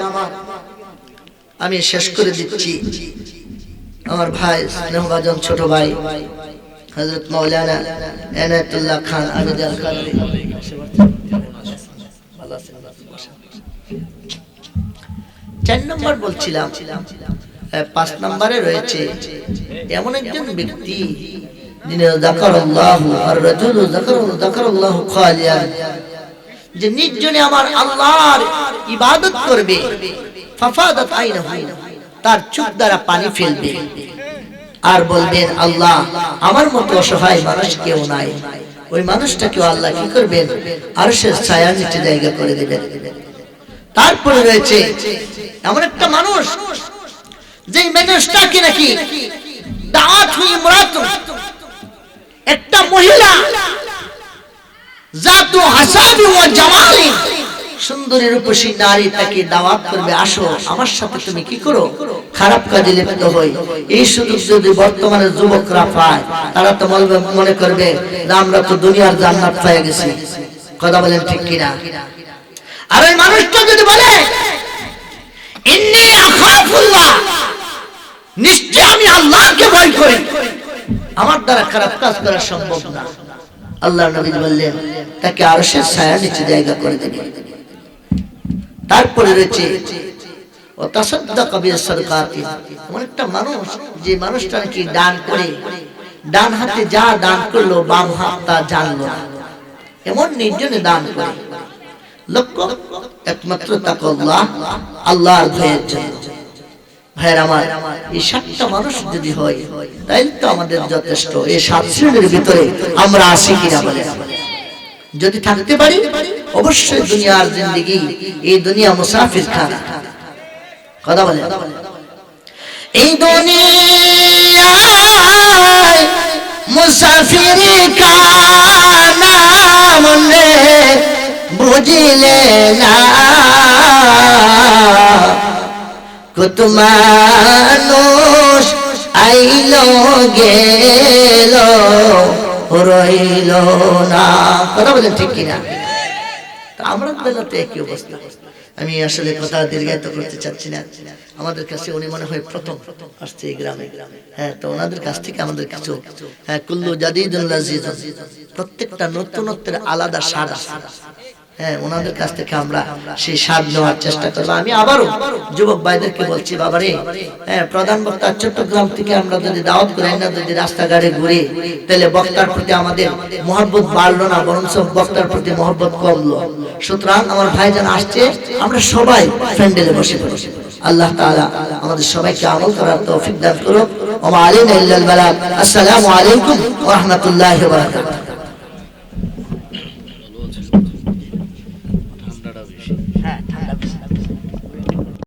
আমি শেষ করে দিচ্ছি। আমার ভাই, স্নেহভাজন ছোট ভাই হযরত মাওলানা এনায়েতুল্লাহ খান আবদি আল কাদরি, 4 নম্বর বলছিলাম। 5 নম্বরে রয়েছে এমন একজন ব্যক্তি যিনি যাকারাল্লাহু আর-রাজুলু যাকারাল্লাহু খালিয়ান, যে নির্জনে আমার আল্লাহর ইবাদত করবে। ফাফাদাত আইনাহু, তার চোখ দ্বারা পানি ফেলবে আর বলবেন, আল্লাহ আমার মতো অসহায় মানুষ কেউ নাই। ওই মানুষটাকেও আল্লাহ কি করবেন? আরশের ছায়ার নিচে জায়গা করে দেবেন। তারপরে রয়েছে এমন একটা মানুষ, যে মানুষটাকে নাকি দাওয়াত হুই ইমরাতু, একটা মহিলা জাতু হাসাবি ওয়া জামালি, সুন্দরী রূপসী নারী তাকে দাওয়াত করবে, আসো আমার সাথে তুমি কি করো? খারাপ কাজে লিপ্ত হই। এই সুযোগ যদি বর্তমানে যুবকরা পায়, তারা তো মনে করবে যে আমরা তো দুনিয়ার জান্নাত পেয়ে গেছি। কথা বলেন ঠিক কিনা? আর ওই মানুষটা যদি বলে, ইন্নী আখাফুল্লাহ, নিশ্চয় আমি আল্লাহকে ভয় করি, আমার দ্বারা খারাপ কাজ করা সম্ভব না, আল্লাহর নবী বললেন তাকে আরশের ছায়ার নিচে জায়গা করে দেবেন। তারপরে রয়েছে ও তাসাদ্দাকা বিসাদকাতি, এমন একটা মানুষ, যে মানুষটা নাকি দান করে, ডান হাতে যা দান করলো বাম হাত তা জানলো না, এমন নির্জনে দান করে। লক্ষ্য একমাত্র তাকওয়াল্লাহ, আল্লাহর ভয়ের জন্য। ভাইয়ের আমার, এই 7টা মানুষ যদি হয় তাইলে তো আমাদের যথেষ্ট। এই 7 শ্রেণীর ভিতরে আমরা আছি কিনা বলেন? যদি থাকতে পারি, অবশ্যই দুনিয়ার জিন্দেগি, এই দুনিয়া মুসাফির খানা। কথা বলেন, এই দুনিয়ায় মুসাফিরি খানা মনে বুঝিলে না, কত মানুষ আইলো গেল রইল না। কথা বলেন ঠিক কিনা? আমরা বেলাতে একই অবস্থা। আমি আসলে কথা দীর্ঘায়িত করতে চাচ্ছি না। আমাদের কাছে উনি মনে হয় প্রথম আসছে এই গ্রামে। হ্যাঁ, তো ওনাদের কাছ থেকে আমাদের কিছু কুল্লু জাদিদুন লাযীজুন, প্রত্যেকটা নতুনত্বের আলাদা স্বাদ আছে। হ্যাঁ, ওনাদের কাছ থেকে আমরা সেই স্বাদ নেওয়ার চেষ্টা করবো। আমি আবারও যুবক ভাইদেরকে বলছি, বাবারে, হ্যাঁ, প্রধান বক্তা চট্টগ্রাম থেকে আমরা যদি দাওয়াত করি না, যদি রাস্তাঘাটে ঘুরে, তাহলে বক্তার প্রতি আমাদের মহব্বত বাড়লো না, বরং বক্তার প্রতি মহব্বত কমলো। সুতরাং আমার ভাইজান আসছে, আমরা সবাই প্যান্ডেলে বসে পড়ি। আল্লাহ তাআলা আমাদের সবাইকে আমল করার তৌফিক দান করুন। ওয়া আলাইনা ইল্লাল বালাগ। আসসালামু আলাইকুম ওয়া রাহমাতুল্লাহি ওয়া বারাকাতুহু।